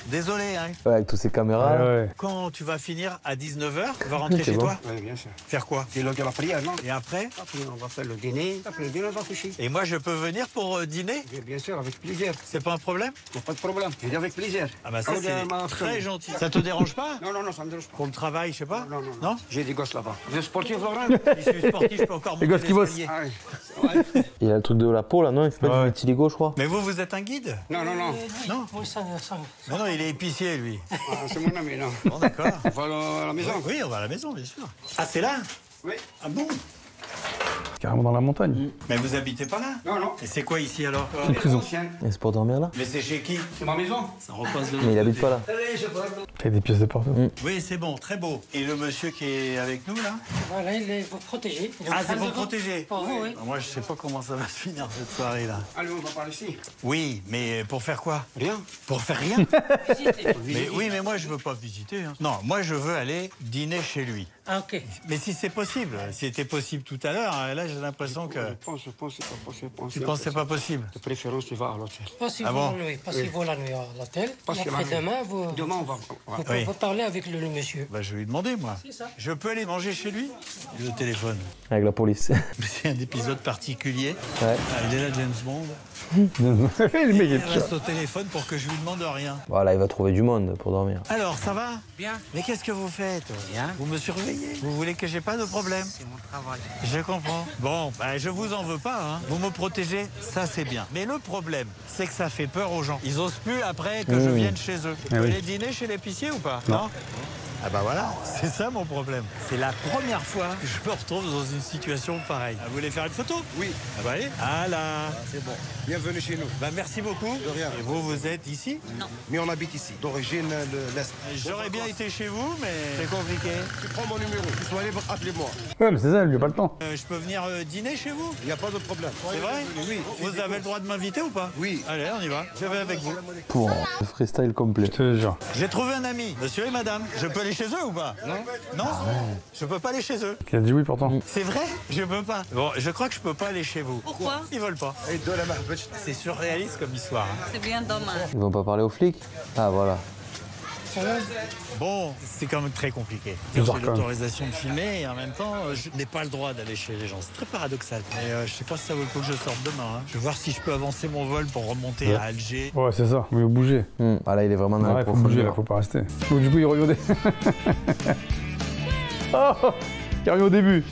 Désolé, hein. Ouais, avec toutes ces caméras. Ouais, ouais. Quand tu vas finir à 19h, tu vas rentrer C'est chez bon. toi? Oui, bien sûr. Faire quoi? C'est l'heure de la prière, non? Et après? Après, on va faire le dîner. Après le dîner, on va coucher. Et moi je peux venir pour dîner? Oui, bien sûr, avec plaisir. C'est pas un problème? Il n'y a pas de problème. Je dis avec plaisir. Ah bah ça Oh, c'est ma très femme. gentil. Ça te dérange pas? Non, non, non, ça me dérange pas. Pour le travail, je sais pas? Non, non, Non? J'ai des gosses là-bas. Vous êtes sportif, Laurent? Je suis sportif, je peux encore monter gosses qui bossent. l'escalier. Ah oui. Il a le truc de la peau là, non? Il fait pas Ouais. du vitiligo, je crois. Mais vous êtes un guide? Non, non, non. Non? Non, non, il est épicier lui. Ah, c'est mon ami, non. Bon d'accord. On va à la maison. Oui, on va à la maison, bien sûr. Ah c'est là? Oui. Ah bon? Carrément dans la montagne. Mais vous habitez pas là? Non, non. Et c'est quoi ici alors? Une prison. Ancienne. Et c'est pour dormir là? Mais c'est chez qui? C'est ma maison. Ça repasse de Mais il habite pas là. T'as des pièces de partout. Oui, c'est bon, très beau. Et le monsieur qui est avec nous là? Voilà, il est pour protéger. Ah, c'est pour protéger. Pour vous, oui. Moi, je sais pas comment ça va se finir cette soirée là. Allez, on va par ici. Oui, mais pour faire quoi? Rien. Pour faire rien? Visitez. Mais oui, mais moi je veux pas visiter. Hein. Non, moi je veux aller dîner chez lui. Ah, ok. Mais si c'est possible, c'était possible tout à l'heure. Là, j'ai l'impression que Je pense que c'est pas possible. tu penses que c'est pas possible. De préférence, tu vas à l'hôtel. Passez-vous Ah bon? oui, passez-vous la nuit à l'hôtel. Et Passez la après nuit. demain, vous, Demain, on va. vous, Oui. vous parlez avec le monsieur. Bah, je vais lui demander moi. C'est ça. Je peux aller manger chez lui? Le téléphone. Avec la police. C'est un épisode particulier. Ouais. Ah, il est là, James Bond. Le mec est Il reste au téléphone pour que je lui demande rien. Voilà, il va trouver du monde pour dormir. Alors, ça va? Bien. Mais qu'est-ce que vous faites? Bien. Vous me surveillez? Vous voulez que j'ai pas de problème? C'est mon travail. Je comprends. Bon, bah, je vous en veux pas, hein. Vous me protégez, ça c'est bien. Mais le problème, c'est que ça fait peur aux gens. Ils osent plus après que je vienne chez eux. Vous oui. allez dîner chez l'épicier ou pas? Non. Ah bah voilà, c'est ça mon problème. C'est la première fois que je me retrouve dans une situation pareille. Vous voulez faire une photo? Oui. Ah bah allez. Ah là, c'est bon. Bienvenue chez nous. Bah merci beaucoup. De rien. Et vous, vous êtes ici? Mais on habite ici, d'origine l'Est. J'aurais bien été chez vous, mais c'est compliqué. Tu prends mon numéro. Tu sois libre, appelez-moi. Ouais, mais c'est ça, il lui a pas le temps. Je peux venir dîner chez vous? Il n'y a pas de problème. C'est vrai? Oui. Vous avez le droit de m'inviter ou pas? Oui. Allez, on y va. Je vais avec vous. Pour le freestyle complet. Je te jure. J'ai trouvé un ami, monsieur et madame. Je peux aller chez eux ou pas? Non. Je peux pas aller chez eux. Il a dit oui pourtant. C'est vrai? Je peux pas. Bon, je crois que je peux pas aller chez vous. Pourquoi? Ils veulent pas. C'est surréaliste comme histoire. hein. C'est bien dommage. Ils vont pas parler aux flics? Ah voilà. Bon, c'est quand même très compliqué. Bizarre, J'ai quand même. l'autorisation de filmer et en même temps, je n'ai pas le droit d'aller chez les gens. C'est très paradoxal. Mais je sais pas si ça vaut le coup que je sorte demain. Hein. Je vais voir si je peux avancer mon vol pour remonter à Alger. Ouais, c'est ça. Il faut bouger. Ah là, il est vraiment dans la Ouais, faut bouger, profondeur. là, faut pas rester. Donc, du coup, il revient au début. Oh, il revient au début.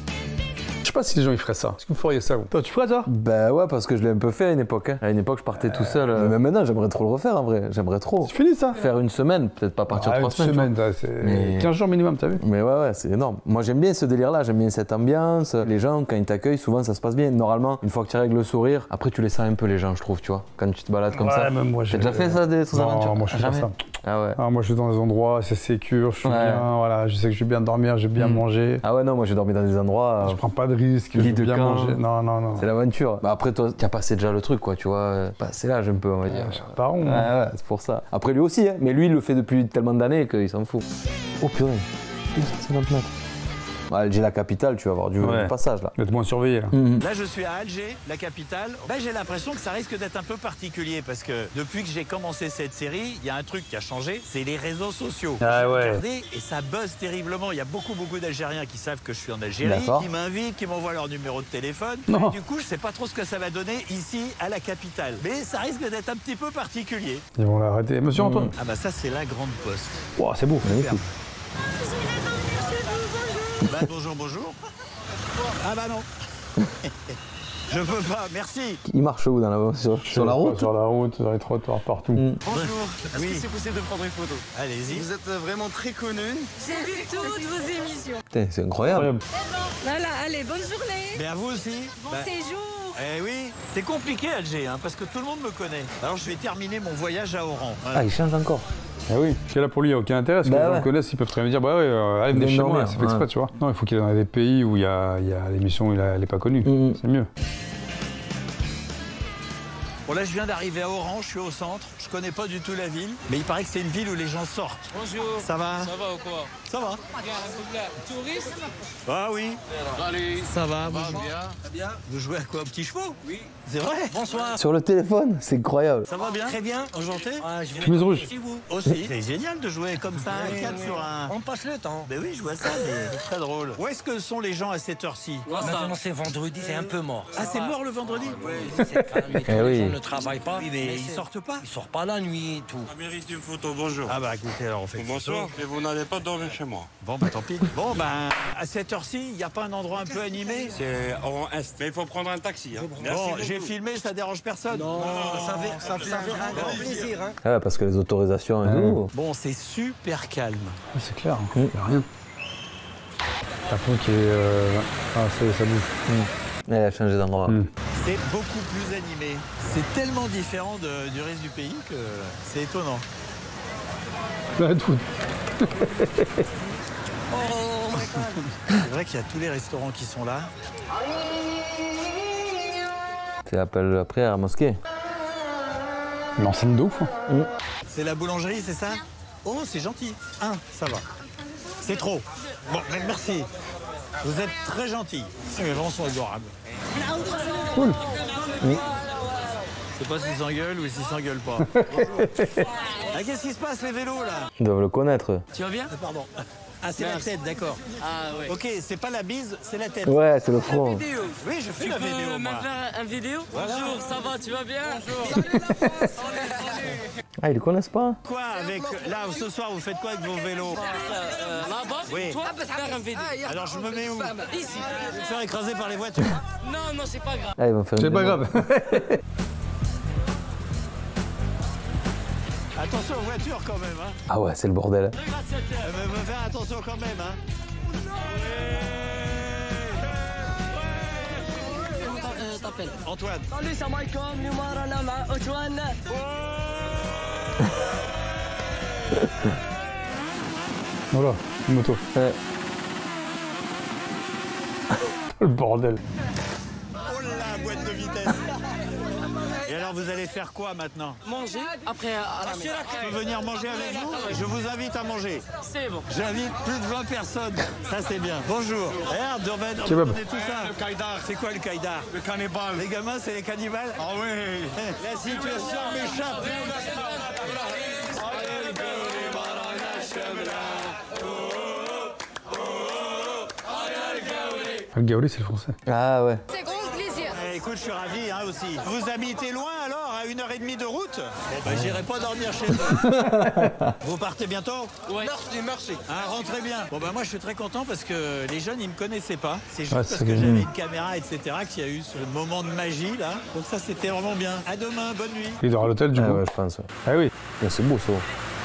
Je sais pas si les gens ils feraient ça. Est-ce que vous feriez ça, vous? Toi, tu ferais ça? Bah ouais, parce que je l'ai un peu fait à une époque. Hein. À une époque, je partais tout seul. Mais maintenant, j'aimerais trop le refaire en vrai. J'aimerais trop. C'est fini ça? Faire une semaine, peut-être pas partir 3 semaines. C'est Mais- 15 jours minimum, t'as vu? Mais ouais, c'est énorme. Moi, j'aime bien ce délire-là, j'aime bien cette ambiance. Les gens, quand ils t'accueillent, souvent, ça se passe bien. Normalement, une fois que tu règles le sourire, après, tu les sens un peu, les gens, je trouve, tu vois. Quand tu te balades comme ça. Même moi, T'as déjà fait ça, des Non, aventures? moi, je fais pas Jamais. ça. Ah ouais. Ah, moi, je suis dans des endroits, c'est sécure, je suis Ouais. bien, voilà, je sais que je vais bien dormir, je vais bien manger. Ah ouais, non, moi, j'ai dormi dans des endroits. Je prends pas de risques, je lit vais de bien camp. manger. Non, non, non. C'est l'aventure. Bah après, toi, tu as passé déjà le truc, quoi, tu vois. Passé l'âge un peu, on va dire. Pas rond. Ouais, ouais, c'est pour ça. Après, lui aussi, hein. Mais lui, il le fait depuis tellement d'années qu'il s'en fout. Oh purée, 250 mètres. Alger, la capitale, tu vas avoir du passage là. D'être moins surveillé là. Là, je suis à Alger, la capitale. Ben, j'ai l'impression que ça risque d'être un peu particulier parce que depuis que j'ai commencé cette série, il y a un truc qui a changé, c'est les réseaux sociaux. Ah ouais. Regardez, et ça buzz terriblement. Il y a beaucoup d'Algériens qui savent que je suis en Algérie, D'accord. qui m'invitent, qui m'envoient leur numéro de téléphone. Non. Et du coup, je sais pas trop ce que ça va donner ici à la capitale. Mais ça risque d'être un petit peu particulier. Ils vont l'arrêter. Monsieur Antoine. Ah bah ça, c'est la grande poste. Wow, c'est beau. Magnifique. Bah, bonjour, bonjour. Ah bah non. Je peux pas, merci. Il marche où dans la, sur la route? Sur la route, sur les trottoirs, partout. Bonjour, est-ce Oui. que c'est possible de prendre une photo? Allez-y. Vous êtes vraiment très connu. J'ai vu toutes vos émissions. Putain, c'est incroyable. Voilà, allez, bonne journée. Mais à vous aussi. Bon Bah, séjour. Eh oui, c'est compliqué Alger, hein, parce que tout le monde me connaît. Alors je vais terminer mon voyage à Oran. Ah, il change encore. Ah oui, parce que là pour lui, il n'y a aucun intérêt. Parce que Bah les gens ouais. le connaissent, ils peuvent très bien dire bah ouais, allez, venez Viens chez moi, dormir, c'est fait exprès, ouais. tu vois. Non, il faut qu'il aille dans des pays où il y a l'émission où elle n'est pas connue. C'est mieux. Bon là je viens d'arriver à Oran, je suis au centre, je connais pas du tout la ville, mais il paraît que c'est une ville où les gens sortent. Bonjour. Ça va? Ça va ou quoi? Ça va. Touriste? Ah oui. Allez. Ça va, vous Ça va jouez bien. bien. Vous jouez à quoi, aux petits chevaux? Oui. C'est vrai? Bonsoir. Sur le téléphone, c'est incroyable. Ça va bien? Très bien, enchanté. Chemise rouge. Aussi. C'est génial de jouer comme ça, un cadre sur un... On passe le temps. Ben oui, je vois ça, mais c'est très drôle. Où est-ce que sont les gens à cette heure-ci? Maintenant, c'est vendredi, c'est un peu mort. Ah, c'est mort le vendredi? Oui, c'est calme et tout, Eh les oui. gens ne travaillent pas. Oui, mais ils sortent pas? Ils sortent pas la nuit et tout. Ça mérite une photo, bonjour. Ah bah écoutez, alors on fait Bonsoir, et vous n'allez pas dormir chez moi. Bon bah tant pis. Bon bah à cette heure-ci, il n'y a pas un endroit un peu animé? C'est Oran Est, mais il faut prendre un taxi. Hein. Merci Bon, beaucoup. j'ai filmé, ça dérange personne? Non, ça fait un grand plaisir. Hein. Ah ouais, parce que les autorisations et tout. Bon, c'est super calme. C'est clair, il n'y a rien. T'as l'impression qu'il est. Ah, ça bouge. Elle a changé d'endroit. C'est beaucoup plus animé. C'est tellement différent du reste du pays que c'est étonnant. Là, tout. C'est vrai qu'il y a tous les restaurants qui sont là. C'est l'appel après à la mosquée. Une enceinte de ouf. Hein. C'est la boulangerie, c'est ça? Oh, c'est gentil. Un, ça va. C'est trop. Bon, mais merci. Vous êtes très gentil. Les gens sont adorables. Cool. Je sais pas s'ils s'engueulent ou s'ils s'engueulent pas. Ah, qu'est-ce qui se passe, les vélos, là? Ils doivent le connaître. Tu vas bien? Pardon. Ah, c'est la tête, d'accord. Ah, ouais. Ok, c'est pas la bise, c'est la tête. Ouais, c'est le front. Oui, je fais la vidéo, moi. faire une vidéo? Voilà. Bonjour, ça va, tu vas bien? Bonjour. Ah, ils le connaissent pas? Quoi avec... Là, ce soir, vous faites quoi avec vos vélos? Là-bas? Oui. Toi, faire une vidéo. Alors, je me mets où? Ici. Je vais me faire écraser par les voitures. Non, non, c'est pas grave. Ah, ils vont faire une C'est pas démo. grave. Attention aux voitures, quand même, hein. Ah ouais, c'est le bordel. Mais faire attention quand même, hein. T'appelles. Antoine. Salut, salam alaikum, numarana ma Antoine. Voilà, une moto. Ouais. Le bordel. Oh la boîte de vitesse. Et alors, vous allez faire quoi maintenant? Manger, après à la maison. Je peux venir manger avec vous? Je vous invite à manger. C'est bon. J'invite plus de 20 personnes. Ça, c'est bien. Bonjour. Regarde, on Kebab. va tout ça. Le caïdar, C'est quoi le caïdar? le cannibale. Les gamins, c'est les cannibales? Ah oui. La situation m'échappe. Gaoli, c'est le français. Ah ouais. C'est gros plaisir. Écoute, je suis ravi aussi. Vous habitez loin alors, à 1h30 de route? Bon, bah, j'irai pas dormir chez vous. Vous partez bientôt? Oui. Merci. Ah, rentrez bien. Bon, bah, moi, je suis très content parce que les jeunes, ils me connaissaient pas. C'est juste Ouais, parce c'est que que- j'avais une caméra, etc., qu'il y a eu ce moment de magie, là. Donc, ça, c'était vraiment bien. À demain, bonne nuit. Il dort à l'hôtel, du Ah coup. ouais, je pense. Ouais. Ah oui. C'est beau ça.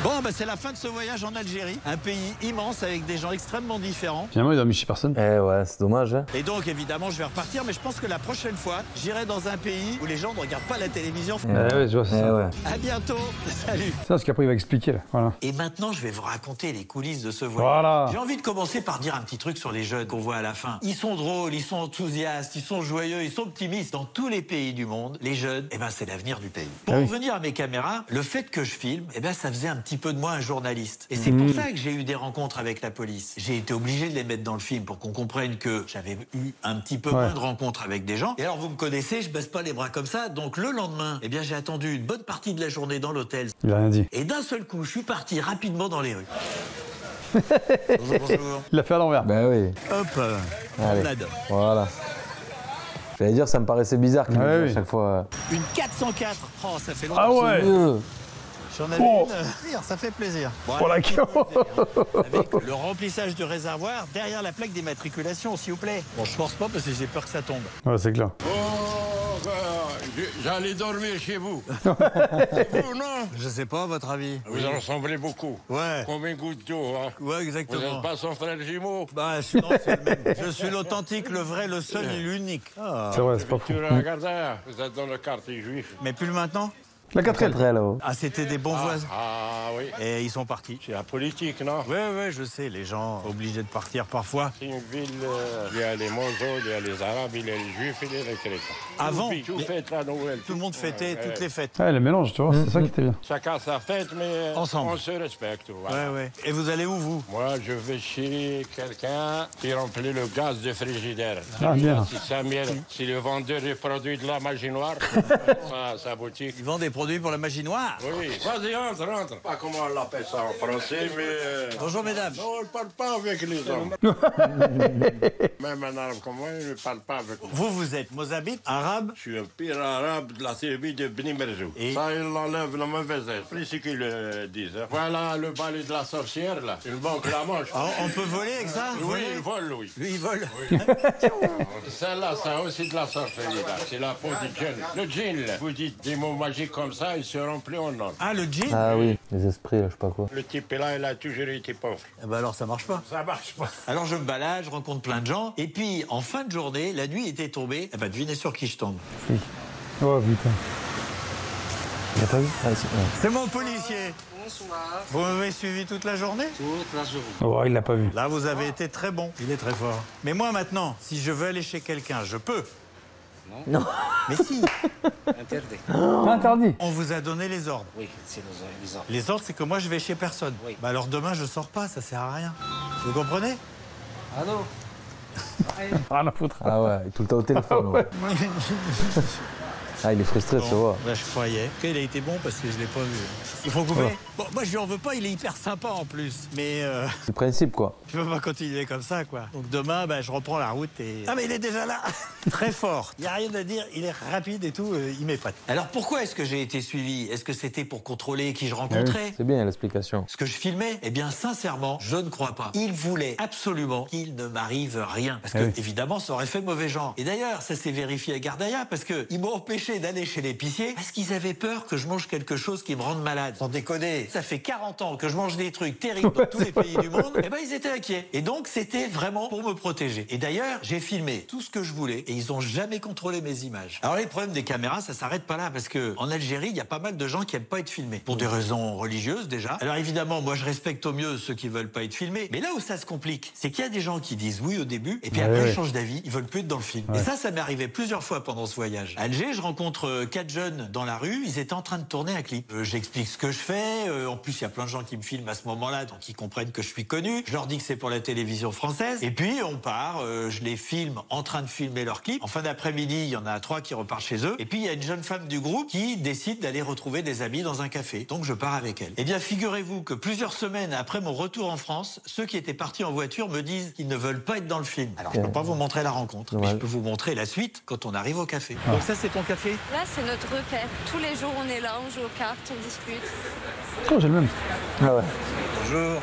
Bon, bah, c'est la fin de ce voyage en Algérie. Un pays immense avec des gens extrêmement différents. Finalement, il dormi chez personne. Eh ouais, c'est dommage. Hein. Et donc, évidemment, je vais repartir, mais je pense que la prochaine fois, j'irai dans un pays où les gens ne regardent pas la télévision. Ouais, je vois, c'est ça. Ouais. À bientôt. Salut. C'est ça, parce qu'après, il va expliquer, là. Voilà. Et maintenant, je vais vous raconter les coulisses de ce voyage. Voilà. J'ai envie de commencer par dire un petit truc sur les jeunes qu'on voit à la fin. Ils sont drôles, ils sont enthousiastes, ils sont joyeux, ils sont optimistes. Dans tous les pays du monde, les jeunes, eh ben, c'est l'avenir du pays. Pour Ah oui. revenir à mes caméras, le fait que je filme, eh ben, ça faisait un petit peu de moi un journaliste. Et c'est pour ça que j'ai eu des rencontres avec la police. J'ai été obligé de les mettre dans le film pour qu'on comprenne que j'avais eu un petit peu moins de rencontres avec des gens. Et alors, vous me connaissez, je baisse pas les bras comme ça. Donc, le lendemain, eh bien, j'ai attendu une bonne partie de la journée dans l'hôtel. Il a rien dit. Et d'un seul coup, je suis parti rapidement dans les rues. Bonjour. Il l'a fait à l'envers. Ben oui. Hop, Allez. promenade. Voilà. J'allais dire, ça me paraissait bizarre qu'il Ouais, me dise oui. à chaque fois. Une 404. Oh, ça fait longtemps. Ah ouais. J'en avais Oh. une. Ça fait plaisir. Bon, Pour la queue. avec le remplissage du réservoir derrière la plaque d'immatriculation, s'il vous plaît. Bon, je force pas parce que j'ai peur que ça tombe. Ouais, c'est clair. Oh, j'allais dormir chez vous. Vous, non? Je sais pas, votre avis. Vous en ressemblez beaucoup. Ouais. Comme une goutte d'eau, hein. Ouais, Vous exactement. n'êtes pas son frère jumeau. Bah, je suis, non, c'est le même. Je suis l'authentique, le vrai, le seul et l'unique. Ah. C'est vrai, c'est pas fou. Tu regardes, vous êtes dans le quartier juif. Mais plus maintenant? La 4L. là-haut. Ah, c'était des bons voisins. Ah oui. Et ils sont partis. C'est la politique, non? Ouais, je sais, les gens obligés de partir parfois. C'est une ville, il y a les Mongols, il y a les Arabes, il y a les Juifs et les chrétiens. Avant, Tout fête la Noël. tout le monde fêtait toutes les fêtes. Ouais, le mélange, tu vois, c'est ça qui était bien. Chacun sa fête, mais Ensemble. on se respecte. Voilà. Ouais. Et vous allez où, vous? Moi, je vais chez quelqu'un qui remplit le gaz de frigidaire. Ah, bien. Si Samuel, si le vendeur des produits de la magie noire, sa boutique. Ils vendent des produits pour la magie noire. Oui, vas-y, rentre. Pas comment on l'appelle ça en français, mais... Bonjour, mesdames. Non, on ne parle pas avec les hommes. Même un arabe comme moi, il ne parle pas avec moi. Vous êtes mozabite, arabe? Je suis un pire arabe de la tribu de Beni Merzou. Ça, il enlève la mauvaise air. C'est ce qu'ils disent. Hein. Voilà le balai de la sorcière, là. Une banque la manche. Ah, on peut voler avec ça? Oui, il vole, oui. Lui, il vole. Oui. Celle-là, ça a aussi de la sorcellerie, là. C'est la peau du djinn. Le djinn, là. Vous dites des mots magiques comme ça, il se remplit en ordre. Ah, le djinn? Ah oui, les esprits, là, je sais pas quoi. Le type est là, il a toujours été pauvre. Eh ben alors, ça marche pas. Ça marche pas. Alors, je me balade, je rencontre plein de gens. Et puis, en fin de journée, la nuit était tombée. Eh ben, devinez sur qui je tombe. Oh putain. Il a pas vu? Ah, si, ouais. C'est mon policier. Bonsoir. Vous m'avez suivi toute la journée? Toute la journée. Oh, il l'a pas vu. Là, vous avez été très bon. Il est très fort. Mais moi, maintenant, si je veux aller chez quelqu'un, je peux. Non. Mais si. Interdit. Interdit. On vous a donné les ordres. Oui, c'est les ordres. Les ordres, c'est que moi, je vais chez personne. Oui. Bah alors demain, je sors pas, ça sert à rien. Vous comprenez? Ah non. Rien à foutre. Ah ouais, tout le temps au téléphone. Ouais. Ah, il est frustré, tu vois. Là, je croyais. Il a été bon parce que je l'ai pas vu. Il faut couper. Ouais. Bon, moi, je lui en veux pas, il est hyper sympa en plus. Mais C'est le principe, quoi. je peux pas continuer comme ça, quoi. Donc demain, je reprends la route et... Ah, mais il est déjà là. Très fort. Il n'y a rien à dire, il est rapide et tout, il m'épate. Alors, pourquoi est-ce que j'ai été suivi? Est-ce que c'était pour contrôler qui je rencontrais? C'est bien l'explication. Ce que je filmais, eh bien, sincèrement, je ne crois pas. Il voulait absolument qu'il ne m'arrive rien. Parce que, évidemment, ça aurait fait mauvais genre. Et d'ailleurs, ça s'est vérifié à Gardaïa parce qu'ils m'ont empêché d'aller chez l'épicier parce qu'ils avaient peur que je mange quelque chose qui me rende malade. Sans déconner, ça fait 40 ans que je mange des trucs terribles dans tous les pays du monde. Eh ben, ils étaient inquiets. Et donc, c'était vraiment pour me protéger. Et d'ailleurs, j'ai filmé tout ce que je voulais et ils ont jamais contrôlé mes images. Alors, les problèmes des caméras, ça s'arrête pas là parce que en Algérie, il y a pas mal de gens qui aiment pas être filmés. Pour des raisons religieuses, déjà. Alors, évidemment, moi, je respecte au mieux ceux qui veulent pas être filmés. Mais là où ça se complique, c'est qu'il y a des gens qui disent oui au début et puis après, ils changent d'avis. Ils veulent plus être dans le film. Et ça m'est arrivé plusieurs fois pendant ce voyage. À Alger, je rencontre rencontre 4 jeunes dans la rue, ils étaient en train de tourner un clip. J'explique ce que je fais, en plus il y a plein de gens qui me filment à ce moment-là, donc ils comprennent que je suis connu. Je leur dis que c'est pour la télévision française, et puis on part, je les filme en train de filmer leur clip. En fin d'après-midi, il y en a 3 qui repartent chez eux, et puis il y a une jeune femme du groupe qui décide d'aller retrouver des amis dans un café. Donc je pars avec elle. Eh bien, figurez-vous que plusieurs semaines après mon retour en France, ceux qui étaient partis en voiture me disent qu'ils ne veulent pas être dans le film. Alors je peux pas vous montrer la rencontre, mais je peux vous montrer la suite quand on arrive au café. Donc ça, c'est ton café? Là, c'est notre repère. Tous les jours, on est là, on joue aux cartes, on discute. Oh, j'ai le même. Ah ouais. Bonjour.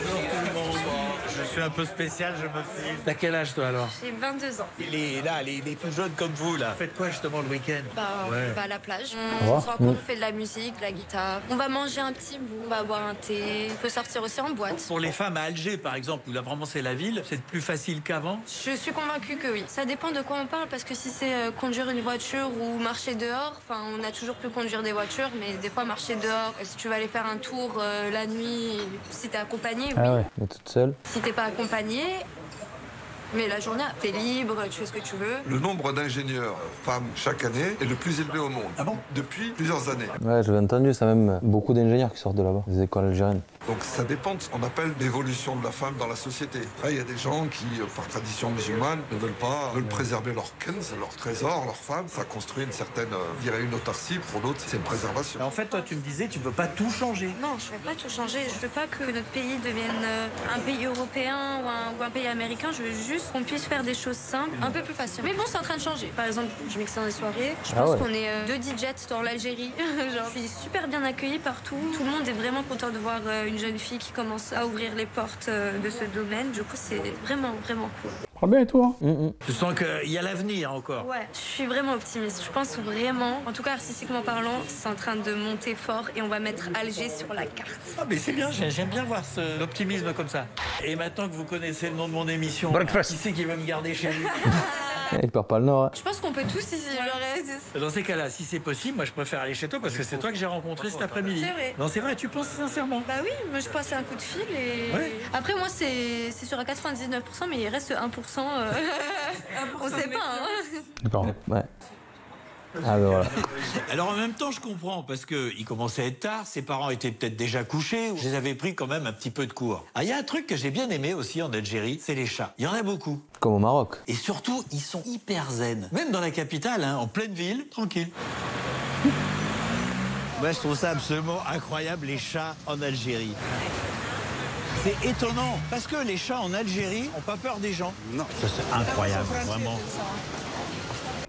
Je suis un peu spécial, je me filme. T'as quel âge toi alors? J'ai 22 ans. Les plus jeunes comme vous là. Faites quoi justement le week-end? On va à la plage, on se rencontre, on fait de la musique, de la guitare. On va manger un petit bout, on va boire un thé. On peut sortir aussi en boîte. Pour les femmes à Alger par exemple, où là vraiment c'est la ville, c'est plus facile qu'avant? Je suis convaincue que oui. Ça dépend de quoi on parle, parce que si c'est conduire une voiture ou marcher dehors, enfin on a toujours pu conduire des voitures, mais des fois marcher dehors, si tu vas aller faire un tour la nuit, si t'es accompagné, oui. Ah ouais, mais toute seule. Si t'es pas accompagné, mais la journée, t'es libre, tu fais ce que tu veux. Le nombre d'ingénieurs femmes chaque année est le plus élevé au monde. Ah bon? Depuis plusieurs années. Ouais, j'avais entendu ça, même beaucoup d'ingénieurs qui sortent de là-bas, des écoles algériennes. Donc ça dépend de ce qu'on appelle l'évolution de la femme dans la société. Là, il y a des gens qui, par tradition musulmane, ne veulent pas, veulent préserver leur kenz, leur trésor, leur femme. Ça construit une certaine, je dirais, une autarcie. Pour d'autres, c'est une préservation. En fait, toi, tu me disais, tu veux pas tout changer. Non, je veux pas tout changer. Je veux pas que notre pays devienne un pays européen ou un pays américain. Je veux juste qu'on puisse faire des choses simples, un peu plus faciles. Mais bon, c'est en train de changer. Par exemple, je mixe dans les soirées. Je pense qu'on est 2 DJs dans l'Algérie. Genre, je suis super bien accueillie partout. Tout le monde est vraiment content de voir une jeune fille qui commence à ouvrir les portes de ce domaine. Du coup, c'est vraiment, vraiment cool. Parle bien et toi. Tu sens qu'il y a l'avenir encore. Ouais, je suis vraiment optimiste. Je pense vraiment, en tout cas artistiquement parlant, c'est en train de monter fort et on va mettre Alger sur la carte. Ah mais c'est bien, j'aime bien voir l'optimisme comme ça. Et maintenant que vous connaissez le nom de mon émission, qui c'est qui veut me garder chez lui? Il perd pas le nord. Hein. Je pense qu'on peut tous ici. Dans ces cas-là, si c'est possible, moi je préfère aller chez toi parce que c'est toi que j'ai rencontré cet après-midi. C'est vrai. Non, c'est vrai, tu penses sincèrement? Bah oui, moi je passe un coup de fil et... Ouais. Après moi c'est sur à 99%, mais il reste 1%. On sait pas, hein. D'accord. Ouais. Ah ben voilà. Alors en même temps, je comprends, parce qu'il commençait à être tard, ses parents étaient peut-être déjà couchés, je les avais pris quand même un petit peu de cours. Ah, il y a un truc que j'ai bien aimé aussi en Algérie, c'est les chats. Il y en a beaucoup. Comme au Maroc. Et surtout, ils sont hyper zen. Même dans la capitale, hein, en pleine ville, tranquille. Moi, je trouve ça absolument incroyable, les chats en Algérie. C'est étonnant, parce que les chats en Algérie n'ont pas peur des gens. Non. Ça, c'est incroyable, vraiment.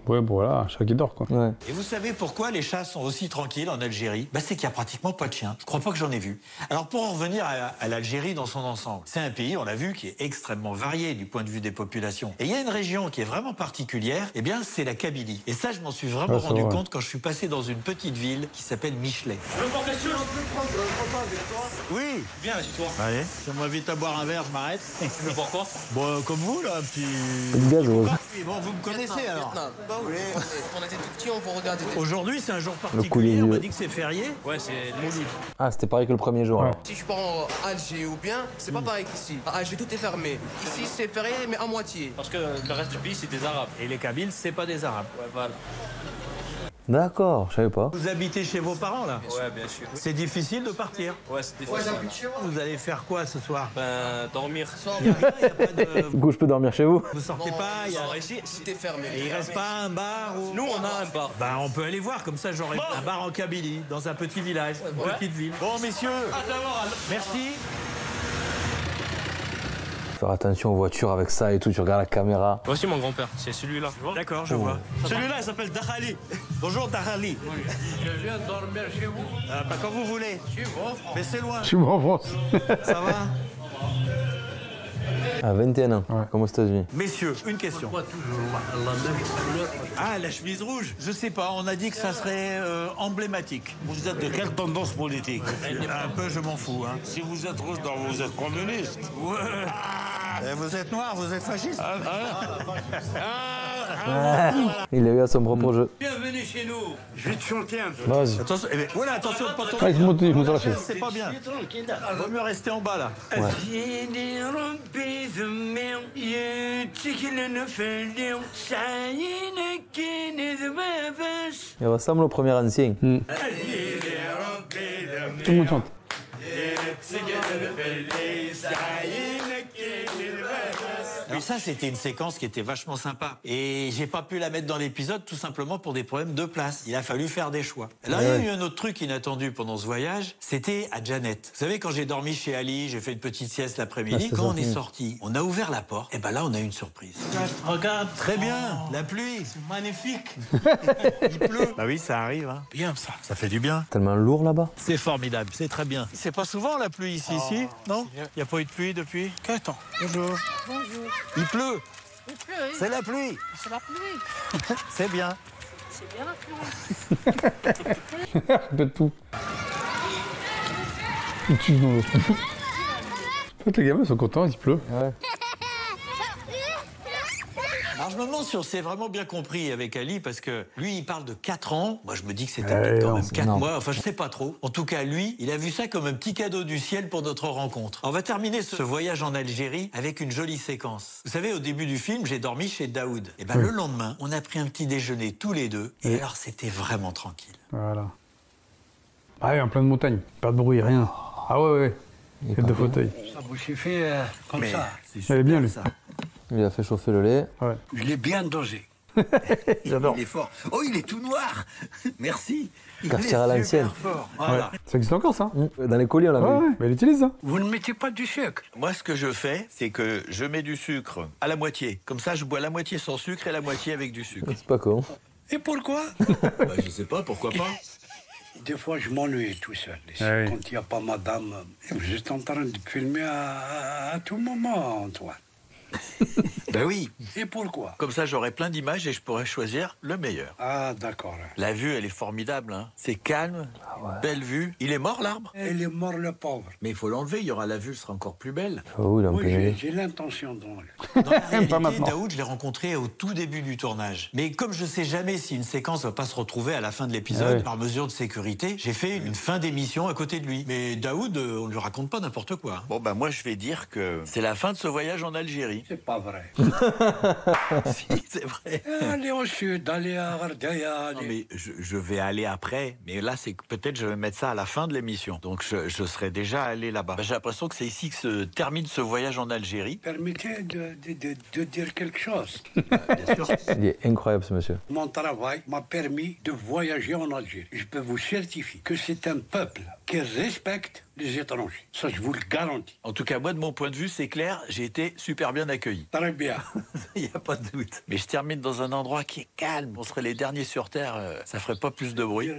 Ouais, bon voilà, un chat qui dort quoi. Ouais. Et vous savez pourquoi les chats sont aussi tranquilles en Algérie? Bah, c'est qu'il n'y a pratiquement pas de chiens. Je crois pas que j'en ai vu. Alors pour en revenir à l'Algérie dans son ensemble, c'est un pays, on l'a vu, qui est extrêmement varié du point de vue des populations. Et il y a une région qui est vraiment particulière, eh bien c'est la Kabylie. Et ça, je m'en suis vraiment rendu compte quand je suis passé dans une petite ville qui s'appelle Michelet. Oui. Viens, assieds-toi. Allez, si on m'invite à boire un verre, je m'arrête. Tu veux boire quoi? Bon, comme vous là, un petit... Une gazeuse. Bon, vous me connaissez alors? Bah oui, on était tout petits, on vous regarder. Aujourd'hui, c'est un jour particulier, on m'a dit que c'est férié. Ouais, c'est Mouloud. Ah, c'était pareil que le premier jour. Alors. Si je pars en Alger ou bien, c'est pas pareil qu'ici. À Alger, tout est fermé. Ici, c'est férié, mais à moitié. Parce que le reste du pays, c'est des Arabes. Et les Kabyles, c'est pas des Arabes. Ouais, voilà. D'accord, je savais pas. Vous habitez chez vos parents là? Ouais, bien sûr. C'est difficile de partir? Ouais, c'est difficile. Vous allez faire quoi ce soir? Ben, dormir. Il y a pas de... Du coup, je peux dormir chez vous? Vous sortez pas? Ici, c'était fermé. Et il reste pas un bar ou... Nous, on a un bar. Ben, on peut aller voir, comme ça j'aurai un bar en Kabylie, dans un petit village, une petite ville. Bon, messieurs, merci. Faire attention aux voitures avec ça et tout, tu regardes la caméra. Voici mon grand-père, c'est celui-là. D'accord, je vois. Celui-là, il s'appelle Dakhali. Bonjour, Dakhali. Je viens dormir chez vous. Pas quand vous voulez. Je suis bon, mais c'est loin. Je suis en France. Ça va? À 21 ans, comme aux États-Unis. Messieurs, une question. Pourquoi toujours la même couleur? Ah, la chemise rouge? Je sais pas, on a dit que ça serait emblématique. Vous êtes de quelle tendance politique? Un peu, je m'en fous. Hein. Si vous êtes rouge, vous êtes communiste. Ouais. Vous êtes noir, vous êtes fasciste. Il a eu à son propre jeu. Bienvenue venez chez nous. Je vais te chanter un peu. Vas-y. Attention, voilà, attention de pas tomber. Ah, il monte sur la chaise. C'est pas bien. Vaut mieux rester en bas là. Il ressemble au premier ancien. Tout le monde chante. Alors ça, c'était une séquence qui était vachement sympa. Et j'ai pas pu la mettre dans l'épisode tout simplement pour des problèmes de place. Il a fallu faire des choix. Là, il y a eu un autre truc inattendu pendant ce voyage, c'était à Janet. Vous savez, quand j'ai dormi chez Ali, j'ai fait une petite sieste l'après-midi. Quand on est sorti, on a ouvert la porte. Et ben là, on a eu une surprise. Regarde. Très bien, la pluie. C'est magnifique. Il pleut. Bah oui, ça arrive. Hein. Bien ça. Ça fait du bien. Tellement lourd là-bas. C'est formidable, c'est très bien. C'est pas souvent la pluie ici, non? Il n'y a pas eu de pluie depuis? Qu'attends. Bonjour. Bonjour. Il pleut. Il pleut. C'est la pluie. C'est la pluie. C'est bien. C'est bien la pluie. Répète tout. Il tue dans l'autre. En fait, les gamins sont contents, il pleut. Ouais. Alors je me demande si on s'est vraiment bien compris avec Ali, parce que lui, il parle de 4 ans. Moi, je me dis que c'était peut-être quand même 4 mois. Enfin, je sais pas trop. En tout cas, lui, il a vu ça comme un petit cadeau du ciel pour notre rencontre. On va terminer ce voyage en Algérie avec une jolie séquence. Vous savez, au début du film, j'ai dormi chez Daoud. Et ben, le lendemain, on a pris un petit déjeuner tous les deux. Et alors, c'était vraiment tranquille. Voilà. Ah oui, en pleine montagne. Pas de bruit, rien. Ah ouais. Il y a 2 fauteuils. Ça vous suffit comme ça. Elle est bien, lui. Il a fait chauffer le lait. Ouais. Je l'ai bien dosé. J'adore. Il est fort. Oh, il est tout noir. Merci. Cafetière à l'ancienne. Voilà. Ouais. Ça existe encore, ça? Dans les colis, on l'a vu. Ouais, mais elle utilise ça. Vous ne mettez pas du sucre? Moi, ce que je fais, c'est que je mets du sucre à la moitié. Comme ça, je bois la moitié sans sucre et la moitié avec du sucre. C'est pas con. Et pourquoi? Bah, je sais pas, pourquoi pas. Des fois, je m'ennuie tout seul. Ici, Ah oui. quand il n'y a pas madame. Vous êtes en train de filmer à tout moment, Antoine. Ben oui. Et pourquoi? Comme ça, j'aurai plein d'images et je pourrai choisir le meilleur. Ah, d'accord. La vue, elle est formidable. Hein. C'est calme, belle vue. Il est mort, l'arbre? Il est mort, le pauvre. Mais il faut l'enlever, il y aura la vue, sera encore plus belle. Oh, il a un peu Oui, j'ai l'intention d'enlever. Dans la réalité, Pas maintenant. Daoud, je l'ai rencontré au tout début du tournage. Mais comme je sais jamais si une séquence va pas se retrouver à la fin de l'épisode, Ah ouais. par mesure de sécurité, j'ai fait une fin d'émission à côté de lui. Mais Daoud, on lui raconte pas n'importe quoi. Bon, ben moi, je vais dire que c'est la fin de ce voyage en Algérie. C'est pas vrai. Si, c'est vrai. Allez au sud, allez à Ardaya. Non, mais je vais aller après. Mais là, c'est que peut-être je vais mettre ça à la fin de l'émission. Donc, je serai déjà allé là-bas. Ben, j'ai l'impression que c'est ici que se termine ce voyage en Algérie. Permettez de dire quelque chose. Bien sûr. Il est incroyable, ce monsieur. Mon travail m'a permis de voyager en Algérie. Je peux vous certifier que c'est un peuple qui respecte les étrangers. Ça, je vous le garantis. En tout cas, moi, de mon point de vue, c'est clair, j'ai été super bien accueilli. Très bien. Il n'y a pas de doute. Mais je termine dans un endroit qui est calme. On serait les derniers sur Terre, ça ferait pas plus de bruit.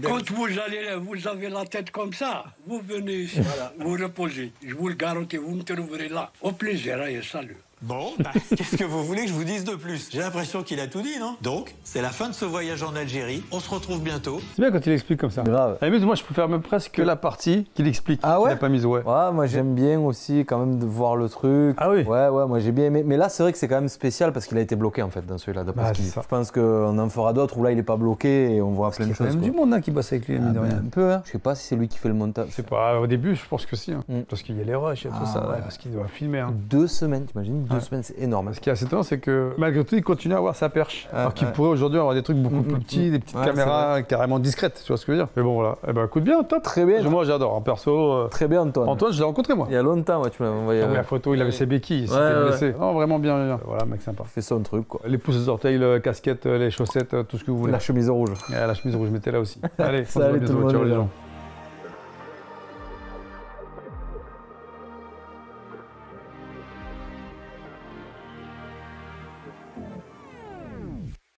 Quand vous avez la tête comme ça, vous venez ici, vous reposez. Je vous le garantis, vous me trouverez là. Au plaisir, et salut. Bon, bah, qu'est-ce que vous voulez que je vous dise de plus? J'ai l'impression qu'il a tout dit, non? Donc, c'est la fin de ce voyage en Algérie. On se retrouve bientôt. C'est bien quand il explique comme ça. Grave. À la limite, moi, je préfère même presque la partie qu'il explique. Ah ouais? Il a pas mise, ouais. Ouais, moi j'aime bien aussi quand même de voir le truc. Ah oui? Ouais, moi j'ai bien aimé. Mais là, c'est vrai que c'est quand même spécial parce qu'il a été bloqué en fait dans celui-là. Bah, c'est ça. Je pense qu'on en fera d'autres où là il est pas bloqué et on voit plein de Il y a quand choses. même quoi. du monde hein, qui bosse avec lui, mine de rien. Un peu, hein. Je sais pas si c'est lui qui fait le montage. Je sais pas, au début, je pense que si. Hein. Parce qu'il y a les rushs et tout ça, ouais, parce qu'il doit filmer. Hein. 2 semaines, t'imagines? 2 semaines, c'est énorme. Ce qui est assez étonnant, c'est que malgré tout, il continue à avoir sa perche. Alors qu'il pourrait aujourd'hui avoir des trucs beaucoup plus petits, des petites caméras carrément discrètes, tu vois ce que je veux dire. Mais bon, voilà. Eh ben, écoute bien, top. Très bien. Moi, j'adore. En perso. Très bien, Antoine. Antoine, je l'ai rencontré, moi. Il y a longtemps, ouais, tu m'as envoyé. La photo, il avait ses béquilles, il s'était blessé. Oh, vraiment bien. Voilà, mec sympa. Fait son truc, quoi. Les pouces, les orteils, la casquette, les chaussettes, tout ce que vous voulez. La chemise rouge. La chemise rouge, mettez-la aussi. Allez, Salut tout le monde. Ciao les gens.